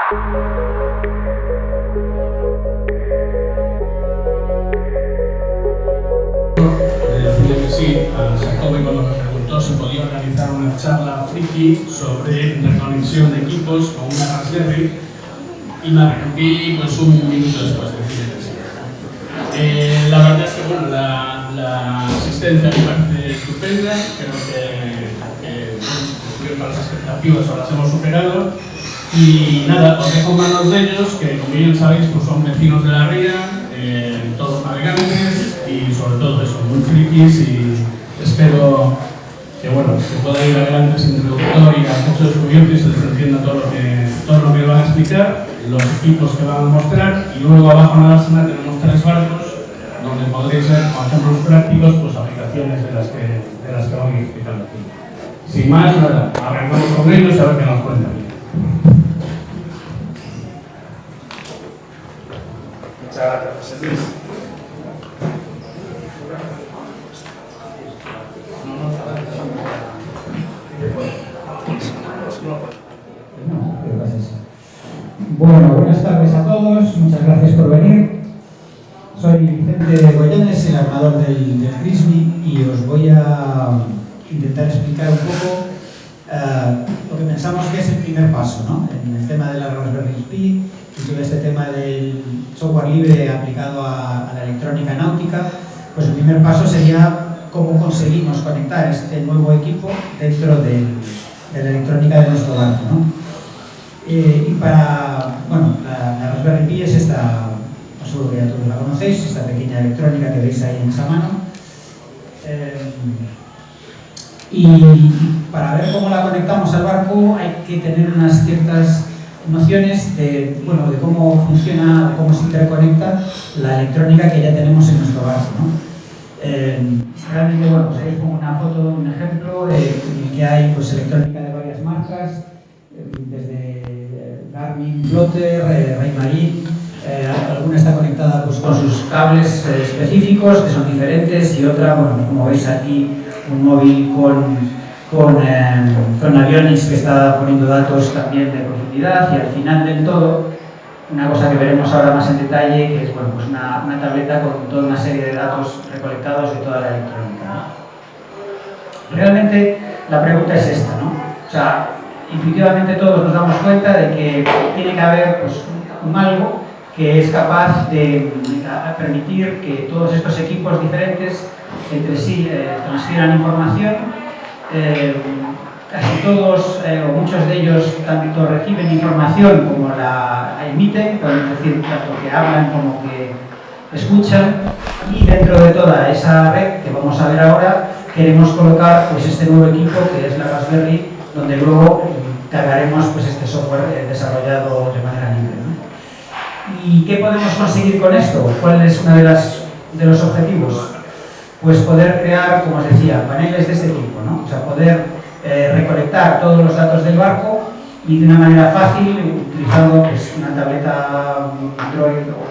Decirle que sí, al Jacobi cuando me preguntó si podía organizar una charla friki sobre interconexión de equipos con una Raspberry y me arrepentí pues un minuto después de decirle que sí. La verdad es que bueno, la asistencia me parece estupenda, creo que cumplieron con las expectativas o las hemos superado. Y nada, os dejo en manos de ellos, que como bien sabéis pues son vecinos de la ría, todos navegantes y sobre todo eso, muy frikis, y espero que bueno, que pueda ir adelante ese introductor y a muchos estudiantes se les entienda todo lo que van a explicar, los equipos que van a mostrar, y luego abajo en la dársena tenemos 3 barcos donde podréis ver con ejemplos prácticos pues aplicaciones de las que van a ir explicando aquí. Sin más, nada, arrancamos con ellos a ver qué nos cuentan. Muchas gracias, José Luis. Bueno, buenas tardes a todos, muchas gracias por venir. Soy Vicente Goyanes, el armador del CRISBI, y os voy a intentar explicar un poco lo que pensamos que es el primer paso, ¿no? En el tema de la Raspberry Pi y todo este tema del software libre aplicado a la electrónica náutica. Pues el primer paso sería cómo conseguimos conectar este nuevo equipo dentro de la electrónica de nuestro barco, ¿no? Y para, bueno, la Raspberry Pi es esta, seguro que ya todos la conocéis, esta pequeña electrónica que veis ahí en esa mano. Y para ver cómo la conectamos al barco hay que tener unas ciertas nociones de cómo funciona, cómo se interconecta la electrónica que ya tenemos en nuestro barco, ¿no? Realmente, bueno, pues ahí os pongo una foto, un ejemplo en el que hay pues, electrónica de varias marcas, desde Garmin, Plotter, Raymarine. Alguna está conectada pues, con sus cables específicos, que son diferentes, y otra, bueno, como veis aquí, un móvil con Avionics que está poniendo datos también de profundidad, y al final del todo, una cosa que veremos ahora más en detalle, que es bueno, pues una tableta con toda una serie de datos recolectados de toda la electrónica, ¿no? Realmente la pregunta es esta, ¿no? O sea, intuitivamente todos nos damos cuenta de que tiene que haber pues, un algo que es capaz de permitir que todos estos equipos diferentes entre sí transfieran información. Casi todos o muchos de ellos tanto reciben información como la emiten, es decir, tanto que hablan como que escuchan, y dentro de toda esa red que vamos a ver ahora queremos colocar pues, este nuevo equipo que es la Raspberry, donde luego cargaremos pues, este software desarrollado de manera libre, ¿no? ¿Y qué podemos conseguir con esto? ¿Cuál es uno de los objetivos? Pues poder crear, como os decía, paneles de este tipo, ¿no? O sea, poder recolectar todos los datos del barco y de una manera fácil, utilizando pues, una tableta, un Android o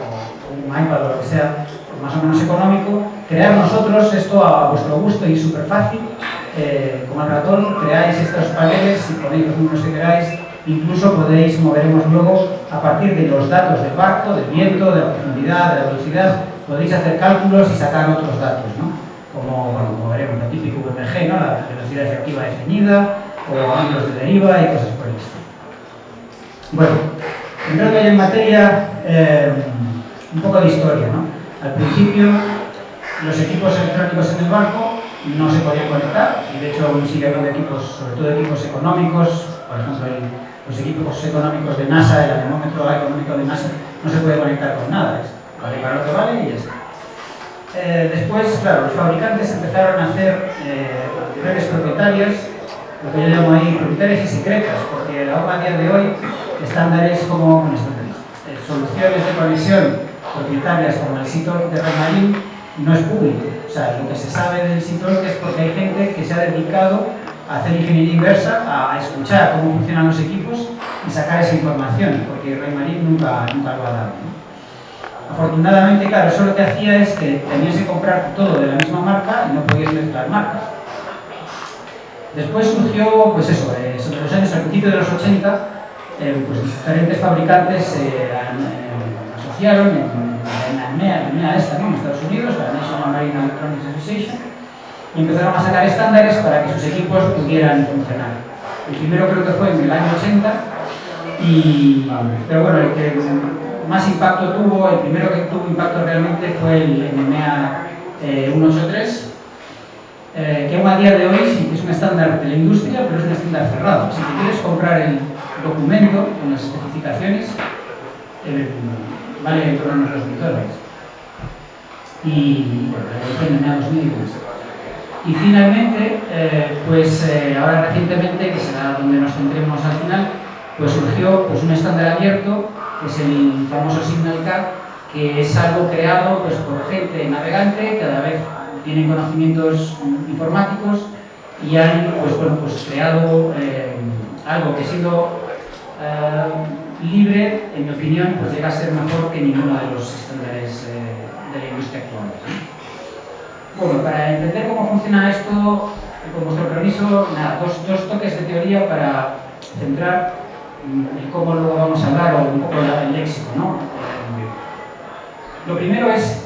un iPad o lo que sea, más o menos económico, crear nosotros esto a vuestro gusto y súper fácil. Como el ratón, creáis estos paneles y ponéis los números que queráis. Incluso moveremos luego a partir de los datos del barco, del viento, de la profundidad, de la velocidad, podéis hacer cálculos y sacar otros datos, ¿no? Como veremos, la típica VMG, ¿no? La velocidad efectiva definida, o ángulos de deriva y cosas por el estilo. Bueno, entrando ya en materia, un poco de historia, ¿no? Al principio, los equipos electrónicos en el barco no se podían conectar, y de hecho aún sigue habiendo equipos, sobre todo equipos económicos, por ejemplo, los equipos económicos de NASA, el anemómetro económico de NASA, no se puede conectar con nada, vale para lo que vale y ya está. Después, claro, los fabricantes empezaron a hacer redes propietarias, lo que yo llamo ahí propietarias y secretas, porque aún a día de hoy estándares como soluciones de conexión propietarias como el SeaTalk de Raymarine no es público. O sea, lo que se sabe del SeaTalk es porque hay gente que se ha dedicado a hacer ingeniería inversa, a escuchar cómo funcionan los equipos y sacar esa información, porque Raymarine nunca lo ha dado, ¿no? Afortunadamente, claro, eso lo que hacía es que tenías que comprar todo de la misma marca y no podías mezclar marcas. Después surgió, pues eso, sobre los años, al principio de los 80, pues diferentes fabricantes se asociaron en la NMEA esta, ¿no? En Estados Unidos, la National Marine Electronics Association, y empezaron a sacar estándares para que sus equipos pudieran funcionar. El primero creo que fue en el año 80, pero bueno, el que más impacto tuvo, el primero que tuvo impacto realmente fue el NMEA 183, que aún a día de hoy sí que es un estándar de la industria, pero es un estándar cerrado. Si te quieres comprar el documento con las especificaciones, vale en torno a unos $2.000. Y bueno, la NMEA 2000. Y finalmente, ahora recientemente, que será donde nos centremos al final, pues surgió pues, un estándar abierto, que es el famoso Signal Card, que es algo creado pues, por gente navegante, cada vez tienen conocimientos informáticos y han creado algo que siendo libre, en mi opinión, pues llega a ser mejor que ninguno de los estándares de la industria actual. Bueno, para entender cómo funciona esto, con vuestro permiso, nada, dos toques de teoría para centrar en cómo luego vamos a hablar o un poco el léxico, ¿no? Lo primero es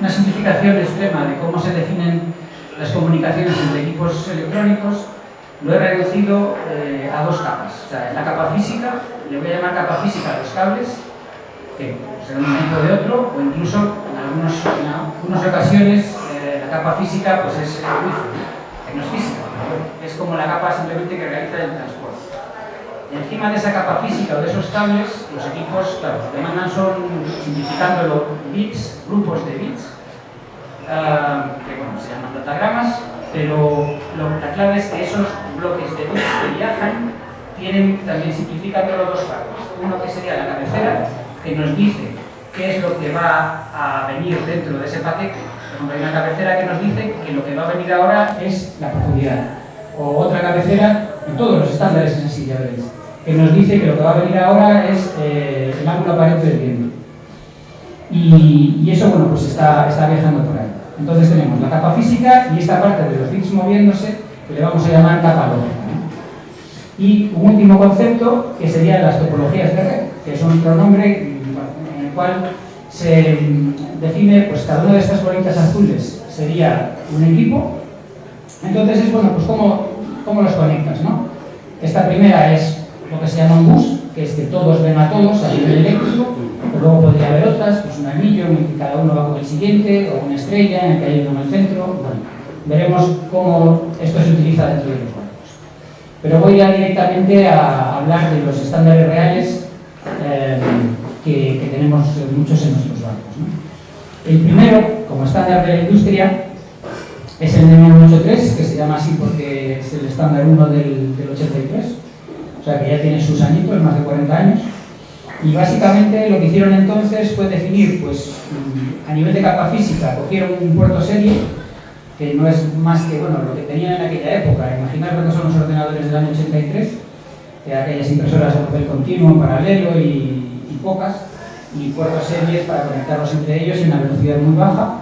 una simplificación extrema de cómo se definen las comunicaciones entre equipos electrónicos. Lo he reducido a dos capas. O sea, la capa física, le voy a llamar capa física a los cables, que será un tipo de otro, o incluso en algunas ocasiones la capa física pues es el wifi, que no es física, pero bueno, es como la capa simplemente que realiza el transporte. Encima de esa capa física o de esos cables, los equipos, claro, lo que mandan son, simplificándolo, bits, grupos de bits, que bueno, se llaman datagramas, pero la clave es que esos bloques de bits que viajan tienen, también simplificándolo, dos partes. Uno que sería la cabecera, que nos dice qué es lo que va a venir dentro de ese paquete. Por ejemplo, hay una cabecera que nos dice que lo que va a venir ahora es la profundidad. O otra cabecera, en todos los estándares es así, ya veréis, que nos dice que lo que va a venir ahora es el ángulo aparente del viento. Y eso, bueno, pues está viajando por ahí. Entonces tenemos la capa física y esta parte de los bits moviéndose, que le vamos a llamar capa lógica, ¿no? Y un último concepto, que serían las topologías de red, que son otro nombre en el cual se define, pues cada una de estas bolitas azules sería un equipo. Entonces es, bueno, pues cómo los conectas, ¿no? Esta primera es lo que se llama un bus, que es que todos ven a todos a nivel eléctrico, pero luego podría haber otras, pues un anillo en el que cada uno va con el siguiente, o una estrella en el que hay uno en el centro. Bueno, veremos cómo esto se utiliza dentro de los barcos. Pero voy ya directamente a hablar de los estándares reales que tenemos muchos en nuestros barcos, ¿no? El primero, como estándar de la industria, es el NMEA 183, que se llama así porque es el estándar 1 del 83, o sea que ya tiene sus añitos, más de 40 años. Y básicamente lo que hicieron entonces fue definir, pues a nivel de capa física, cogieron un puerto serie, que no es más que bueno, lo que tenían en aquella época. Imaginar lo que son los ordenadores del año 83, que aquellas impresoras de papel continuo, paralelo y pocas, y puertos series para conectarlos entre ellos en una velocidad muy baja.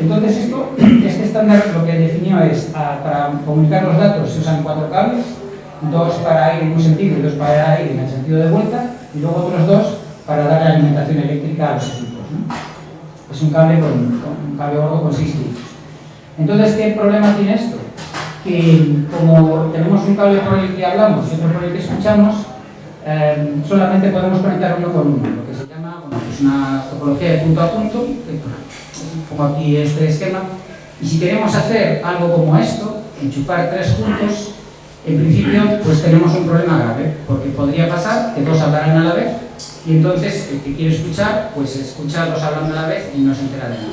Entonces este estándar lo que definió es, para comunicar los datos se usan 4 cables, 2 para ir en un sentido y 2 para ir en el sentido de vuelta, y luego otros 2 para dar alimentación eléctrica a los equipos, ¿no? Es un cable gordo con 6 hilos. Entonces, ¿qué problema tiene esto? Que como tenemos un cable por el que hablamos y otro por el que escuchamos, solamente podemos conectar uno con uno, lo que se llama pues una topología de punto a punto. Pongo aquí este esquema, y si queremos hacer algo como esto, enchufar 3 juntos, en principio pues tenemos un problema grave, porque podría pasar que 2 hablaran a la vez, y entonces el que quiere escuchar, pues escucha a 2 hablando a la vez y no se entera de nada.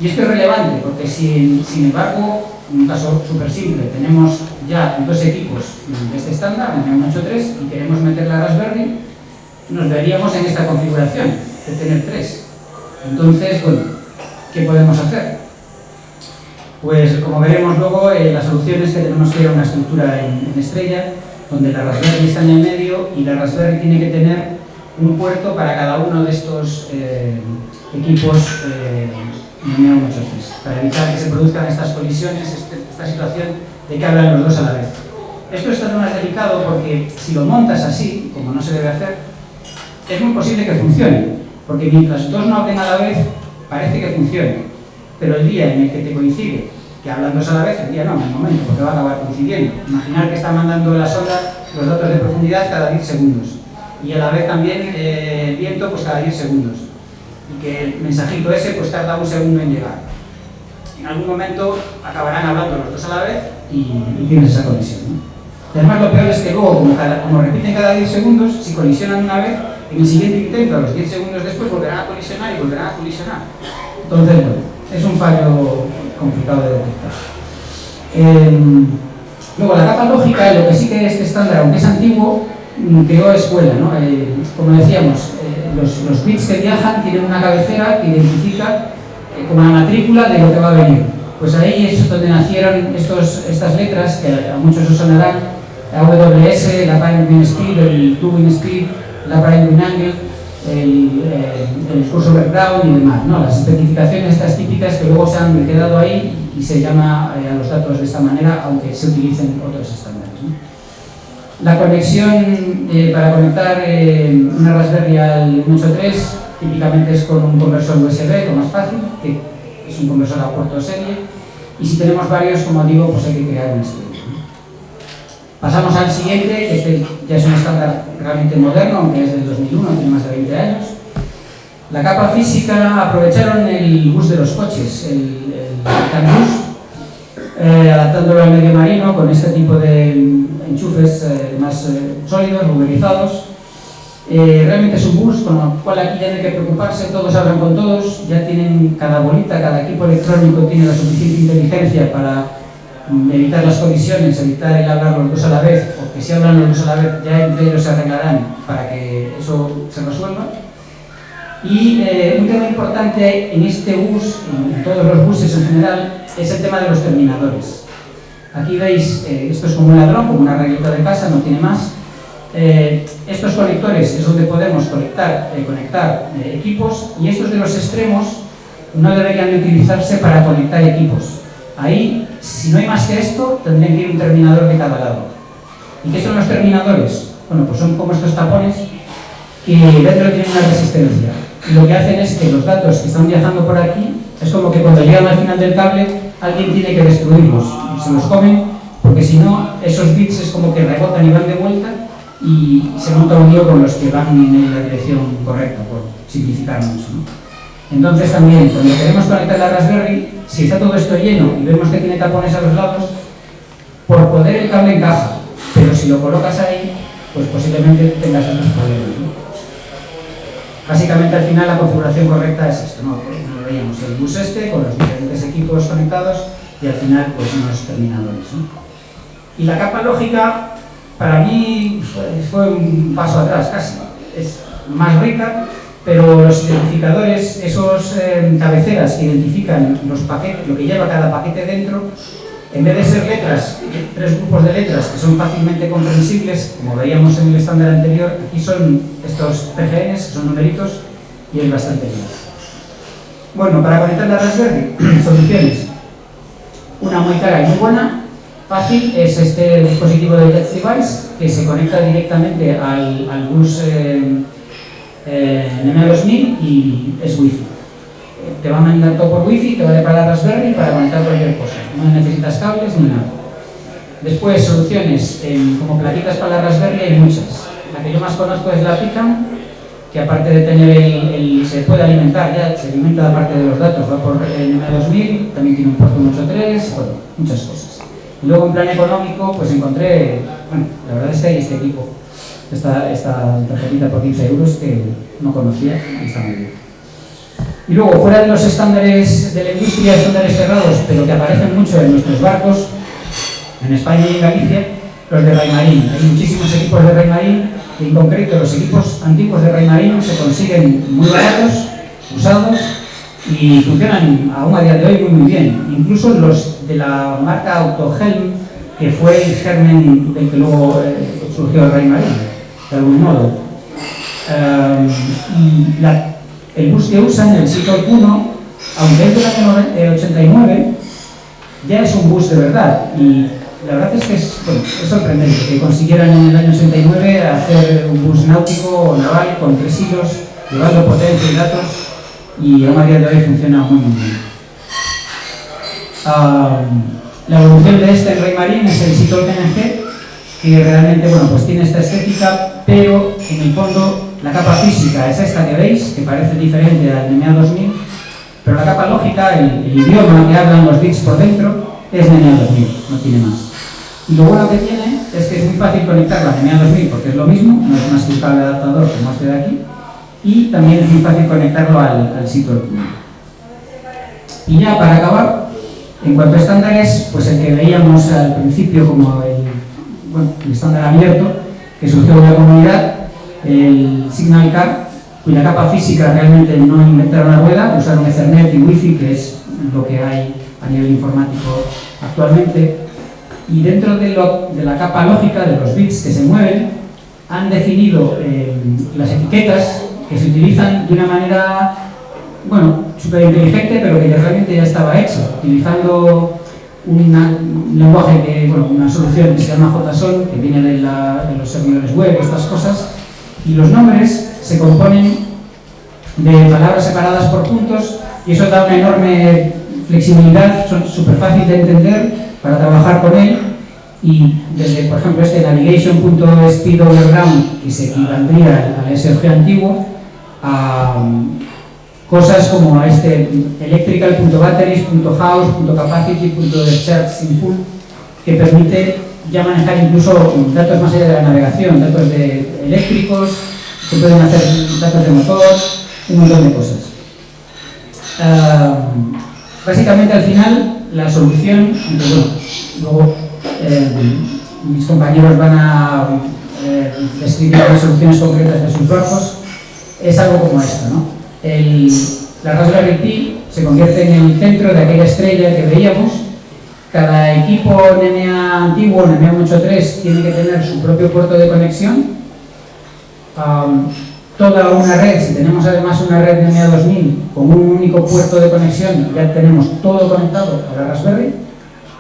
Y esto es relevante, porque si en el barco, en un caso súper simple, tenemos ya 2 equipos de este estándar, en el 183, y queremos meter la Raspberry, nos veríamos en esta configuración, de tener 3. Entonces, bueno, ¿qué podemos hacer? Pues como veremos luego, la solución es que tenemos que ir a una estructura en estrella, donde la Raspberry está en el medio y la Raspberry tiene que tener un puerto para cada uno de estos equipos NMEA 183, para evitar que se produzcan estas colisiones, esta situación de que hablan los 2 a la vez. Esto es todavía más delicado porque si lo montas así, como no se debe hacer, es muy posible que funcione, porque mientras dos no hablen a la vez, parece que funcione, pero el día en el que te coincide que hablan dos a la vez, el día no, en el momento, porque va a acabar coincidiendo. Imaginar que está mandando la sonda los datos de profundidad cada 10 segundos y a la vez también el viento pues cada 10 segundos y que el mensajito ese pues tarda un segundo en llegar. En algún momento acabarán hablando los dos a la vez y tienes esa colisión, ¿no? Y además lo peor es que luego, como repiten cada 10 segundos, si colisionan una vez, en el siguiente intento, a los 10 segundos después, volverán a colisionar y volverán a colisionar. Entonces, bueno, es un fallo complicado de detectar. Luego, la capa lógica, lo que sí que este estándar, aunque es antiguo, creó escuela, ¿no? Como decíamos, los bits que viajan tienen una cabecera que identifica como la matrícula de lo que va a venir. Pues ahí es donde nacieron estas letras que a muchos os sonarán: AWS, la Apparent Win Speed, el True Win Speed, la Apparent Win Angle, el Cursor Background y demás, ¿no? Las especificaciones estas típicas que luego se han quedado ahí y se llama a los datos de esta manera, aunque se utilicen otros estándares, ¿no? La conexión para conectar una Raspberry al 183 típicamente es con un conversor USB, lo más fácil, que es un conversor a puerto serie, y si tenemos varios, como digo, pues hay que crear un estudio. Pasamos al siguiente, que este ya es un estándar realmente moderno, aunque es del 2001, tiene más de 20 años. La capa física aprovecharon el bus de los coches, el CAN bus, adaptándolo al medio marino con este tipo de enchufes más sólidos, ruberizados. Realmente es un bus, con lo cual aquí ya no hay que preocuparse, todos hablan con todos, ya tienen cada bolita, cada equipo electrónico tiene la suficiente inteligencia para evitar las colisiones, evitar el hablar los dos a la vez, o que si hablan los dos a la vez ya entre ellos se arreglarán para que eso se resuelva. Y un tema importante en este bus, en todos los buses en general, es el tema de los terminadores. Aquí veis, esto es como un ladrón, como una regleta de casa, no tiene más. Estos conectores es donde podemos conectar equipos, y estos de los extremos no deberían de utilizarse para conectar equipos. Ahí, si no hay más que esto, tendría que ir un terminador de cada lado. ¿Y qué son los terminadores? Bueno, pues son como estos tapones que dentro tienen una resistencia. Y lo que hacen es que los datos que están viajando por aquí, es como que cuando llegan al final del cable, alguien tiene que destruirlos. Se los comen, porque si no, esos bits es como que rebotan y van de vuelta y se monta un lío con los que van en la dirección correcta, por simplificar mucho, ¿no? Entonces también, cuando queremos conectar la Raspberry, si está todo esto lleno y vemos que tiene tapones a los lados, por poder el cable encaja, pero si lo colocas ahí, pues posiblemente tengas otros problemas, ¿no? Básicamente al final la configuración correcta es esto, ¿no? Como veíamos, el bus este con los diferentes equipos conectados y al final pues unos terminadores, ¿no? Y la capa lógica para mí fue un paso atrás casi, es más rica, pero los identificadores, esos cabeceras que identifican los paquetes, lo que lleva cada paquete dentro, en vez de ser letras, tres grupos de letras que son fácilmente comprensibles, como veíamos en el estándar anterior, aquí son estos PGNs, que son numeritos, y es bastante bien. Bueno, para conectar la Raspberry, soluciones. Una muy cara y muy buena, fácil, es este dispositivo de Touch Device, que se conecta directamente al bus NM2000 y es Wi-Fi. Te va a mandar todo por Wi-Fi, te vale para la Raspberry para conectar cualquier cosa. No necesitas cables ni nada. Después, soluciones como plaquitas para la Raspberry hay muchas. La que yo más conozco es la Pican, que aparte de tener se puede alimentar ya, se alimenta aparte de los datos, va por NM2000, también tiene un puerto 183, bueno, muchas cosas. Y luego en plan económico, pues encontré, bueno, la verdad es que hay este equipo. Esta tarjetita por 15 euros que no conocía y está muy bien. Y luego, fuera de los estándares de la industria, estándares cerrados, pero que aparecen mucho en nuestros barcos, en España y en Galicia, los de Raymarine. Hay muchísimos equipos de Raymarine, y en concreto los equipos antiguos de Raymarine se consiguen muy baratos, usados, y funcionan aún a día de hoy muy bien. Incluso los de la marca Autohelm, que fue el germen del que luego surgió el Raymarine, de algún modo. El bus que usan, el Seatorque 1, aunque es del año 89, ya es un bus de verdad y la verdad es que es sorprendente que consiguieran en el año 69 hacer un bus náutico o naval con 3 hilos, llevando potencia y datos, y aún a día de hoy funciona muy bien. La evolución de este en Raymarine es el Seattle PNG, que realmente pues tiene esta estética, pero en el fondo la capa física es esta que veis, que parece diferente al NEMEA 2000, pero la capa lógica, el idioma que hablan los bits por dentro, es NEMEA 2000, no tiene más. Y lo bueno que tiene es que es muy fácil conectarla a NEMEA 2000 porque es lo mismo, no es más que un cable adaptador como este de aquí, y también es muy fácil conectarlo al Seattle. Y ya para acabar, en cuanto a estándares, pues el que veíamos al principio como el estándar abierto que surgió de la comunidad, el Signal Car, cuya capa física realmente no inventaron la rueda, usaron Ethernet y Wi-Fi, que es lo que hay a nivel informático actualmente. Y dentro de la capa lógica, de los bits que se mueven, han definido las etiquetas que se utilizan de una manera, súper inteligente, pero que realmente ya estaba hecha, utilizando un lenguaje, una solución que se llama JSON, que viene de los servidores web, estas cosas, y los nombres se componen de palabras separadas por puntos, y eso da una enorme flexibilidad, son súper fácil de entender para trabajar con él, y desde, por ejemplo, este navigation.speed_overground, que se equivaldría al SOG antiguo, a cosas como este electrical.batteries.house.capacity.charge_in full, que permite ya manejar incluso datos más allá de la navegación, datos eléctricos, se pueden hacer datos de motor, un montón de cosas. Básicamente al final la solución, luego mis compañeros van a describir las soluciones concretas de sus barcos, es algo como esto, ¿no? La Raspberry Pi se convierte en el centro de aquella estrella que veíamos. Cada equipo NEMEA antiguo, NEMEA 183, tiene que tener su propio puerto de conexión. Toda una red, si tenemos además una red NEMEA 2000 con un único puerto de conexión, ya tenemos todo conectado a la Raspberry.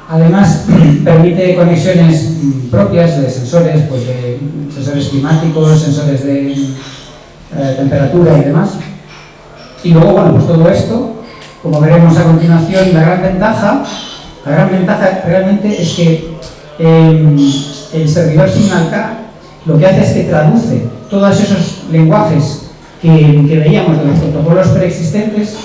Además, permite conexiones propias de sensores, de sensores climáticos, sensores de temperatura y demás. Y luego, todo esto, como veremos a continuación, la gran ventaja realmente es que el servidor SignalK lo que hace es que traduce todos esos lenguajes que veíamos de los protocolos preexistentes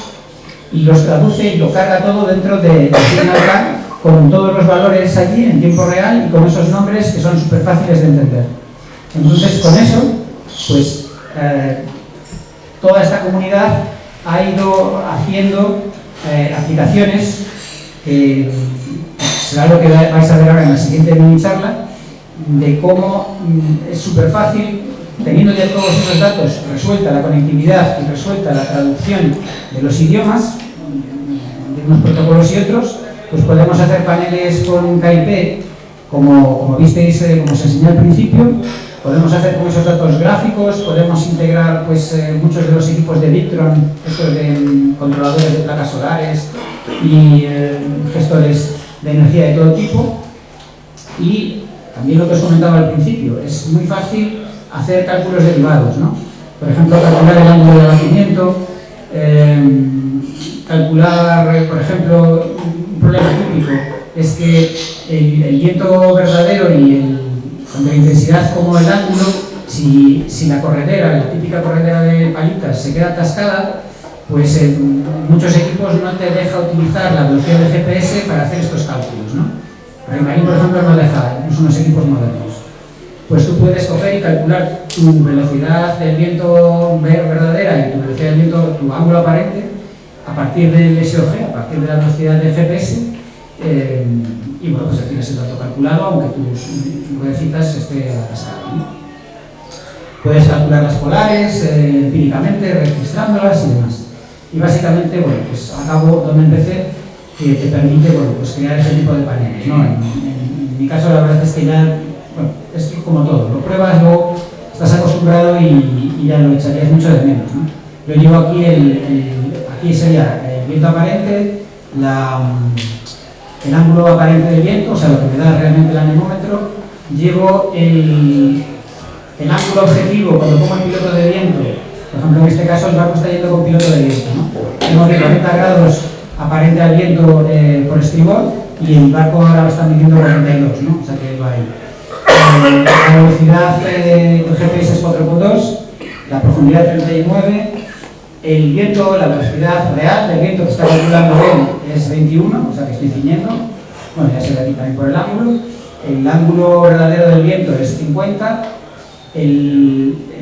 y los traduce y lo carga todo dentro de SignalK con todos los valores allí en tiempo real y con esos nombres que son súper fáciles de entender. Entonces, con eso, toda esta comunidad ha ido haciendo aplicaciones que será lo que vais a ver ahora en la siguiente mini charla, de cómo es súper fácil, teniendo ya todos esos datos, resuelta la conectividad y resuelta la traducción de los idiomas, de unos protocolos y otros, pues podemos hacer paneles con KIP, como visteis, como os enseñé al principio. Podemos hacer con esos datos gráficos, podemos integrar muchos de los equipos de Victron, estos de controladores de placas solares y gestores de energía de todo tipo. Y también lo que os comentaba al principio, es muy fácil hacer cálculos derivados, ¿no? Por ejemplo, calcular el ángulo de abatimiento, calcular, por ejemplo, un problema típico es que el viento verdadero y tanto la intensidad como el ángulo, si la corredera, la típica corredera de palitas, se queda atascada, pues en muchos equipos no te deja utilizar la velocidad de GPS para hacer estos cálculos, ¿no? Raymarine, por ejemplo, no deja, incluso unos equipos modernos. Pues tú puedes coger y calcular tu velocidad del viento verdadera y tu velocidad del viento, tu ángulo aparente, a partir del SOG, a partir de la velocidad del GPS, y bueno, pues ya tienes el dato calculado, aunque tu ruedecitas esté atascada, ¿no? Puedes calcular las polares empíricamente, registrándolas y demás. Y básicamente, bueno, pues acabo donde empecé, que te permite, bueno, pues crear ese tipo de paneles, ¿no? En mi caso, la verdad es que ya, bueno, es como todo, lo pruebas, luego estás acostumbrado y ya lo echarías mucho de menos, ¿no? Yo llevo aquí aquí sería el viento aparente, el ángulo aparente del viento, o sea, lo que me da realmente el anemómetro, llevo el ángulo objetivo cuando pongo el piloto de viento. Por ejemplo, en este caso el barco está yendo con piloto de viento, ¿no? Tengo de 40 grados aparente al viento por estribor y el barco ahora está midiendo 42, ¿no? O sea que va ahí. La velocidad del GPS es 4,2, la profundidad 39, el viento, la velocidad real del viento que está calculando él es 21, o sea que estoy ciñendo. Bueno, ya se ve aquí también por el ángulo. El ángulo verdadero del viento es 50.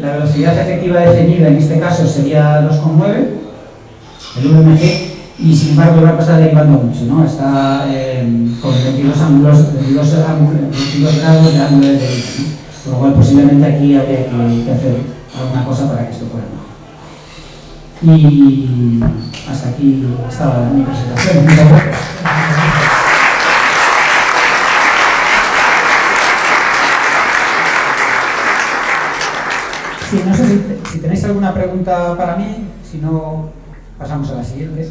La velocidad efectiva de ceñida en este caso sería 2,9, el VMG, y sin embargo el barco está derivando mucho, ¿no? Está con 22 grados de ángulo de deriva, ¿no? Por lo cual posiblemente aquí habría que hacer alguna cosa para que esto fuera mejor. Y hasta aquí estaba mi presentación. Muchas gracias. Sí, no sé si tenéis alguna pregunta para mí, si no, pasamos a la siguiente.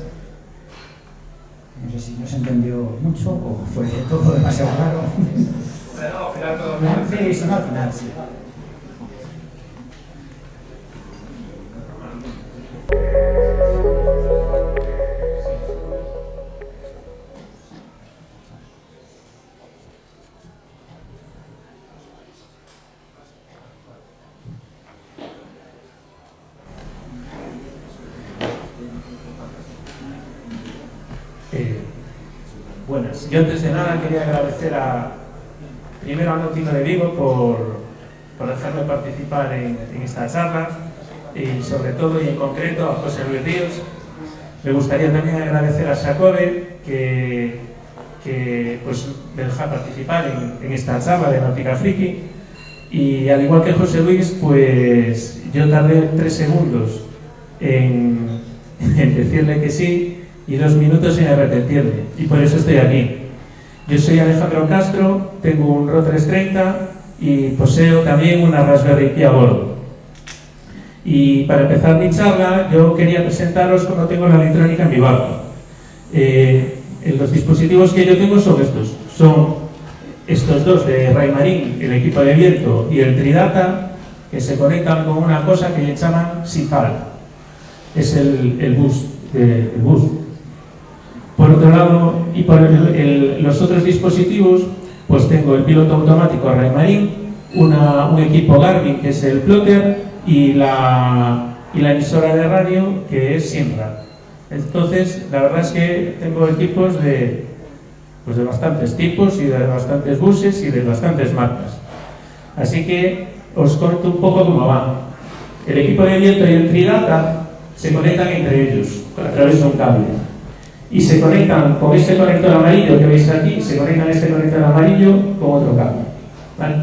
No sé si no se entendió mucho o fue todo demasiado raro. Bueno, al final todo bien. Sí, al final, sí. Buenas. Yo antes de nada quería agradecer primero al Nautilus de Vigo por dejarme participar en esta charla y sobre todo y en concreto a José Luis Ríos. Me gustaría también agradecer a Xacobe que pues, me deja participar en esta charla de Náutica Friki, y al igual que José Luis, pues yo tardé 3 segundos en decirle que sí y 2 minutos en arrepentirme, y por eso estoy aquí. Yo soy Alejandro Castro, tengo un RO 330 y poseo también una Raspberry Pi a bordo. Y para empezar mi charla, yo quería presentaros cómo tengo la electrónica en mi barco. Los dispositivos que yo tengo son estos dos de Raymarine, el equipo de viento, y el Tridata, que se conectan con una cosa que llaman SIFAL. Es el bus. Por otro lado, y por los otros dispositivos, pues tengo el piloto automático Raymarine, un equipo Garmin, que es el plotter, y la emisora de radio, que es Simrad. Entonces, la verdad es que tengo equipos de bastantes tipos y de bastantes buses y de bastantes marcas. Así que os cuento un poco cómo van. El equipo de viento y el Tridata se conectan entre ellos a través de un cable. Y se conectan con este conector amarillo que veis aquí, se conectan este conector amarillo con otro cable, ¿vale?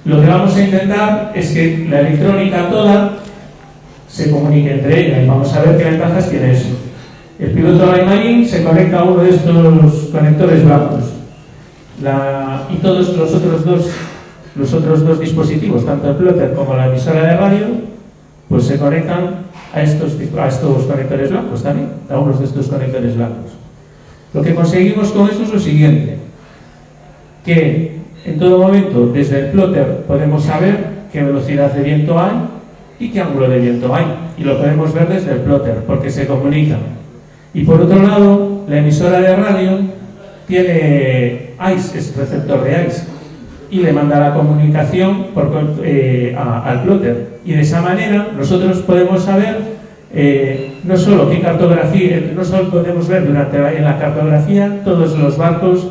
Lo que vamos a intentar es que la electrónica toda se comunique entre ellas, y vamos a ver qué ventajas tiene eso. El piloto Raymarine se conecta a uno de estos conectores blancos, y todos los otros dos dispositivos, tanto el plotter como la emisora de radio, pues se conectan a estos conectores blancos también, a unos de estos conectores blancos. Lo que conseguimos con esto es lo siguiente, que en todo momento desde el plotter podemos saber qué velocidad de viento hay y qué ángulo de viento hay, y lo podemos ver desde el plotter porque se comunican. Y por otro lado, la emisora de radio tiene ICE, es receptor de ICE, y le manda la comunicación al plotter, y de esa manera nosotros podemos saber no solo qué cartografía, no solo podemos ver en la cartografía todos los barcos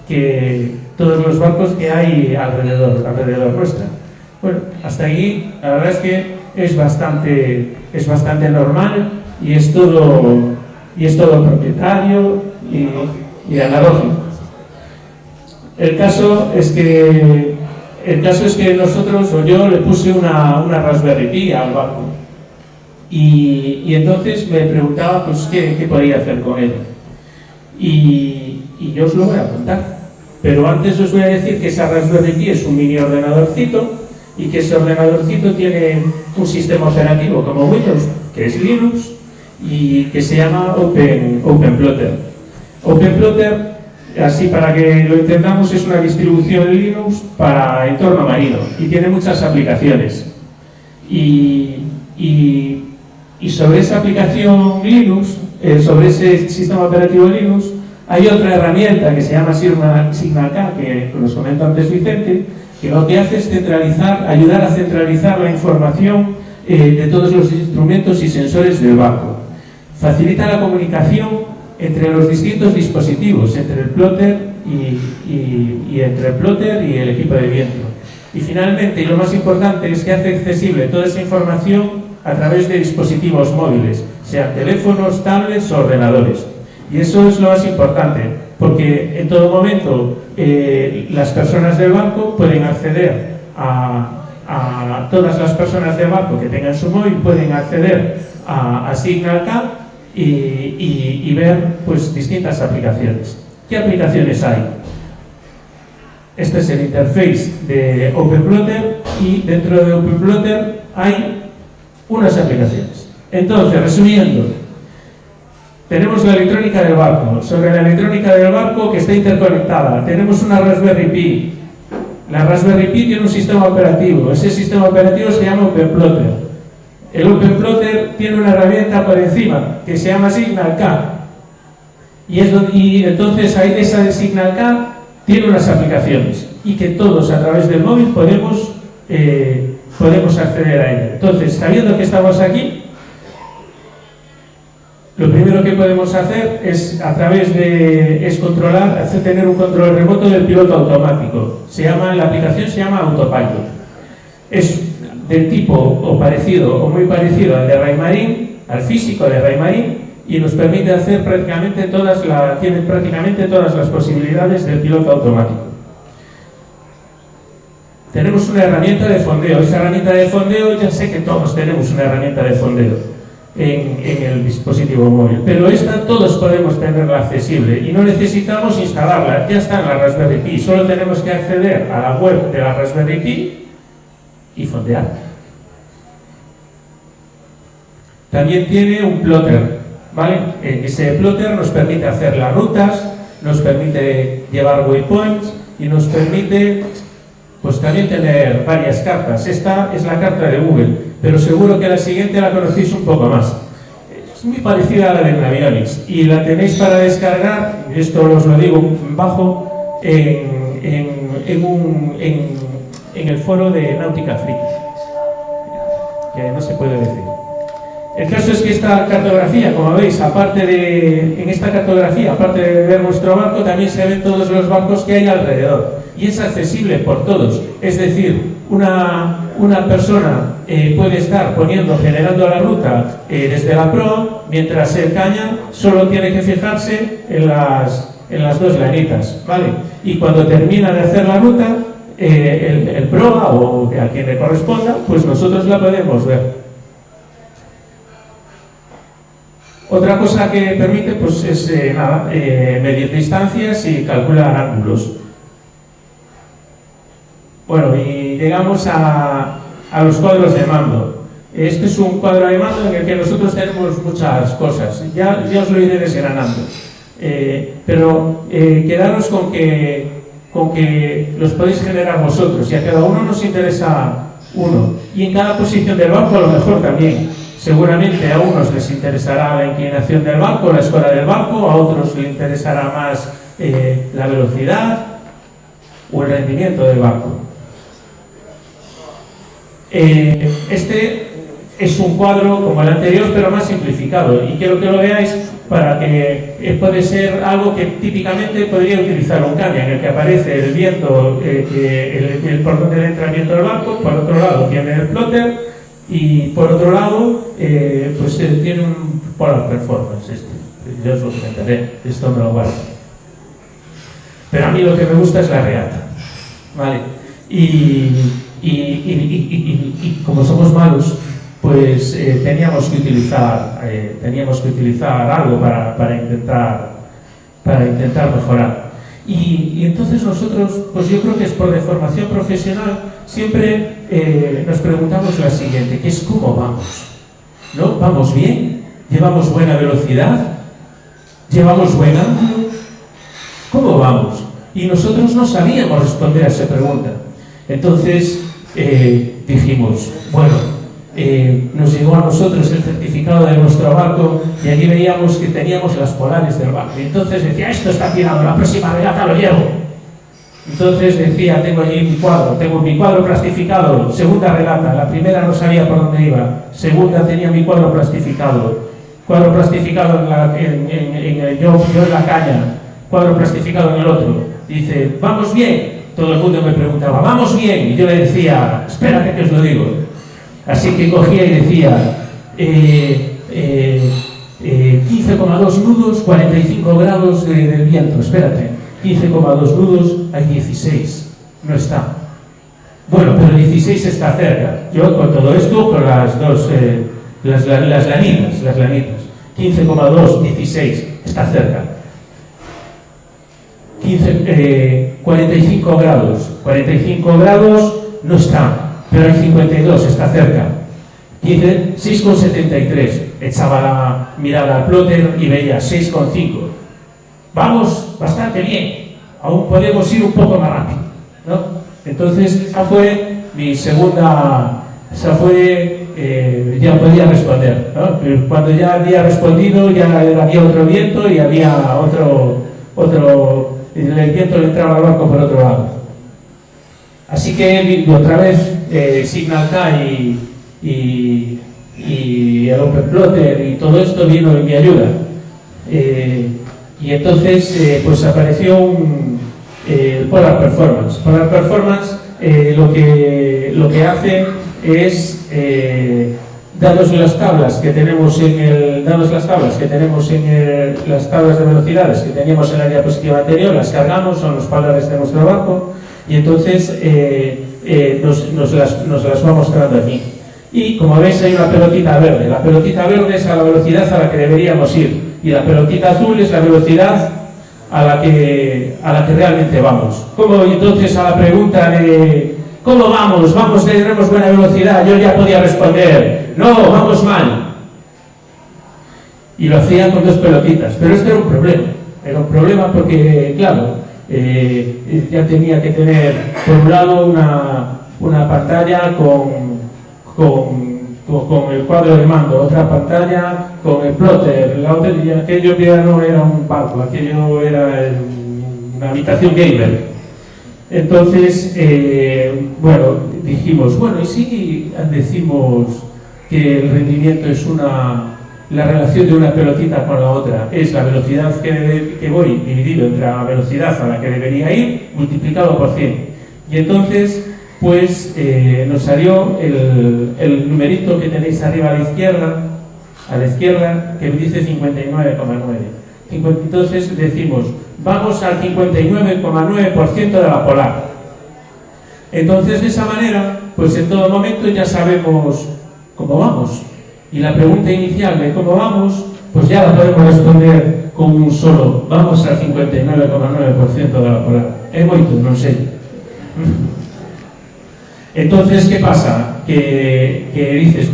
que hay alrededor nuestra. Bueno, hasta aquí la verdad es que es bastante normal, y es todo propietario y analógico. El caso es que nosotros, o yo, le puse una Raspberry Pi al barco, y entonces me preguntaba pues qué podía hacer con él, y yo os lo voy a contar. Pero antes os voy a decir que esa Raspberry Pi es un mini ordenadorcito, y que ese ordenadorcito tiene un sistema operativo como Windows, que es Linux, y que se llama OpenPlotter. OpenPlotter, así para que lo entendamos, es una distribución Linux para entorno marino y tiene muchas aplicaciones. Y sobre esa aplicación Linux, sobre ese sistema operativo Linux, hay otra herramienta que se llama SignalK, que nos comentó antes Vicente, que lo que hace es ayudar a centralizar la información de todos los instrumentos y sensores del barco. Facilita la comunicación entre los distintos dispositivos, entre el plotter y entre el plotter y el equipo de viento. Y finalmente, y lo más importante, es que hace accesible toda esa información a través de dispositivos móviles, sean teléfonos, tablets o ordenadores. Y eso es lo más importante, porque en todo momento las personas del barco pueden acceder a todas las personas del barco que tengan su móvil, pueden acceder a SignalK y ver pues distintas aplicaciones. ¿Qué aplicaciones hay? Este es el interface de OpenPlotter y dentro de OpenPlotter hay unas aplicaciones. Entonces, resumiendo, tenemos la electrónica del barco. Sobre la electrónica del barco, que está interconectada, tenemos una Raspberry Pi. La Raspberry Pi tiene un sistema operativo. Ese sistema operativo se llama OpenPlotter. El OpenPlotter tiene una herramienta por encima que se llama SignalK. Y entonces ahí esa de SignalK tiene unas aplicaciones y que todos a través del móvil podemos acceder a ella. Entonces, sabiendo que estamos aquí, lo primero que podemos hacer es tener un control remoto del piloto automático. La aplicación se llama Autopilot. Es del tipo o parecido o muy parecido al de Raymarine, al físico de Raymarine, y nos permite hacer tiene prácticamente todas las posibilidades del piloto automático. Tenemos una herramienta de fondeo. Esa herramienta de fondeo, ya sé que todos tenemos una herramienta de fondeo en el dispositivo móvil, pero esta todos podemos tenerla accesible y no necesitamos instalarla, ya está en la Raspberry Pi, solo tenemos que acceder a la web de la Raspberry Pi y fondear. También tiene un plotter, ¿vale? Ese plotter nos permite hacer las rutas, nos permite llevar waypoints y nos permite pues también tener varias cartas. Esta es la carta de Google, pero seguro que la siguiente la conocéis un poco más. Es muy parecida a la de Navionics y la tenéis para descargar, esto os lo digo bajo, en el foro de Náutica Friki, que no se puede decir. El caso es que esta cartografía, como veis, en esta cartografía, aparte de ver vuestro barco, también se ven todos los barcos que hay alrededor. Y es accesible por todos. Es decir, una persona puede estar generando la ruta desde la proa, mientras el caña solo tiene que fijarse en las dos lanitas, ¿vale? Y cuando termina de hacer la ruta, el proa o a quien le corresponda, pues nosotros la podemos ver. Otra cosa que permite pues es medir distancias y calcular ángulos. Bueno, y llegamos a los cuadros de mando. Este es un cuadro de mando en el que nosotros tenemos muchas cosas. Ya os lo iré desgranando. Pero quedaros con que los podéis generar vosotros. Y a cada uno nos interesa uno. Y en cada posición del barco a lo mejor también. Seguramente a unos les interesará la inclinación del barco, la escuadra del barco, a otros les interesará más la velocidad o el rendimiento del barco. Este es un cuadro como el anterior, pero más simplificado, y quiero que lo veáis para que puede ser algo que típicamente podría utilizar un caña, en el que aparece el viento, por donde le entra el viento del barco, por otro lado tiene el plotter, y por otro lado pues tiene un polar performance. Yo os lo comentaré, esto me lo guardo. Pero a mí lo que me gusta es la reata, ¿vale? Y como somos malos, pues teníamos que utilizar algo para intentar mejorar. Y entonces nosotros, pues yo creo que es por deformación profesional, siempre nos preguntamos la siguiente, que es ¿cómo vamos? ¿No? ¿Vamos bien? ¿Llevamos buena velocidad? ¿Llevamos buen ángulo? ¿cómo vamos? Y nosotros no sabíamos responder a esa pregunta. Entonces dijimos, bueno, nos llegó a nosotros el certificado de nuestro barco y allí veíamos que teníamos las polares del barco. Y entonces decía, esto está tirado, la próxima regata lo llevo. Entonces decía, tengo allí mi cuadro plastificado, segunda regata, la primera no sabía por dónde iba, segunda tenía mi cuadro plastificado yo en la caña, cuadro plastificado en el otro. Dice, ¿vamos bien? Todo el mundo me preguntaba, ¿vamos bien? Y yo le decía, espérate que os lo digo. Así que cogía y decía, 15,2 nudos, 45 grados del viento, espérate, 15,2 nudos, hay 16, no está. Bueno, pero 16 está cerca. Yo con todo esto, con las dos, las lanitas, 15,2, 16, está cerca. 45 grados no está, pero hay 52, está cerca. 6,73, echaba la mirada al plotter y veía 6,5. Vamos bastante bien, aún podemos ir un poco más rápido, ¿no? Entonces esa fue mi segunda, ya podía responder, ¿no? Cuando ya había respondido ya había otro viento y había otro, el viento le entraba al barco por otro lado. Así que otra vez Signal K y el Open Plotter y todo esto vino en mi ayuda. Y entonces pues apareció el Polar Performance. Polar Performance lo que hace es dados las tablas que tenemos las tablas de velocidades que teníamos en la diapositiva anterior, las cargamos, son los palares de nuestro barco, y entonces nos las va mostrando aquí. Y como veis hay una pelotita verde. La pelotita verde es a la velocidad a la que deberíamos ir, y la pelotita azul es la velocidad a la que realmente vamos. Y entonces a la pregunta de ¿cómo vamos? ¿Tendremos buena velocidad? Yo ya podía responder, no, vamos mal. Y lo hacía con dos pelotitas, pero esto era un problema. Era un problema porque, claro, ya tenía que tener, por un lado, una pantalla con el cuadro de mando, otra pantalla con el plotter, la otra, aquello ya no era un barco, aquello era una habitación gamer. Entonces, dijimos, ¿y si decimos que el rendimiento es la relación de una pelotita con la otra? Es la velocidad que voy dividido entre la velocidad a la que debería ir, multiplicado por 100. Y entonces, pues, nos salió el numerito que tenéis arriba a la izquierda, que dice 59,9. Entonces decimos, vamos al 59,9% de la polar. Entonces, de esa manera, pues en todo momento ya sabemos cómo vamos. Y la pregunta inicial de cómo vamos, pues ya la podemos responder con un solo, vamos al 59,9% de la polar. No sé. Entonces, ¿qué pasa? Que dices,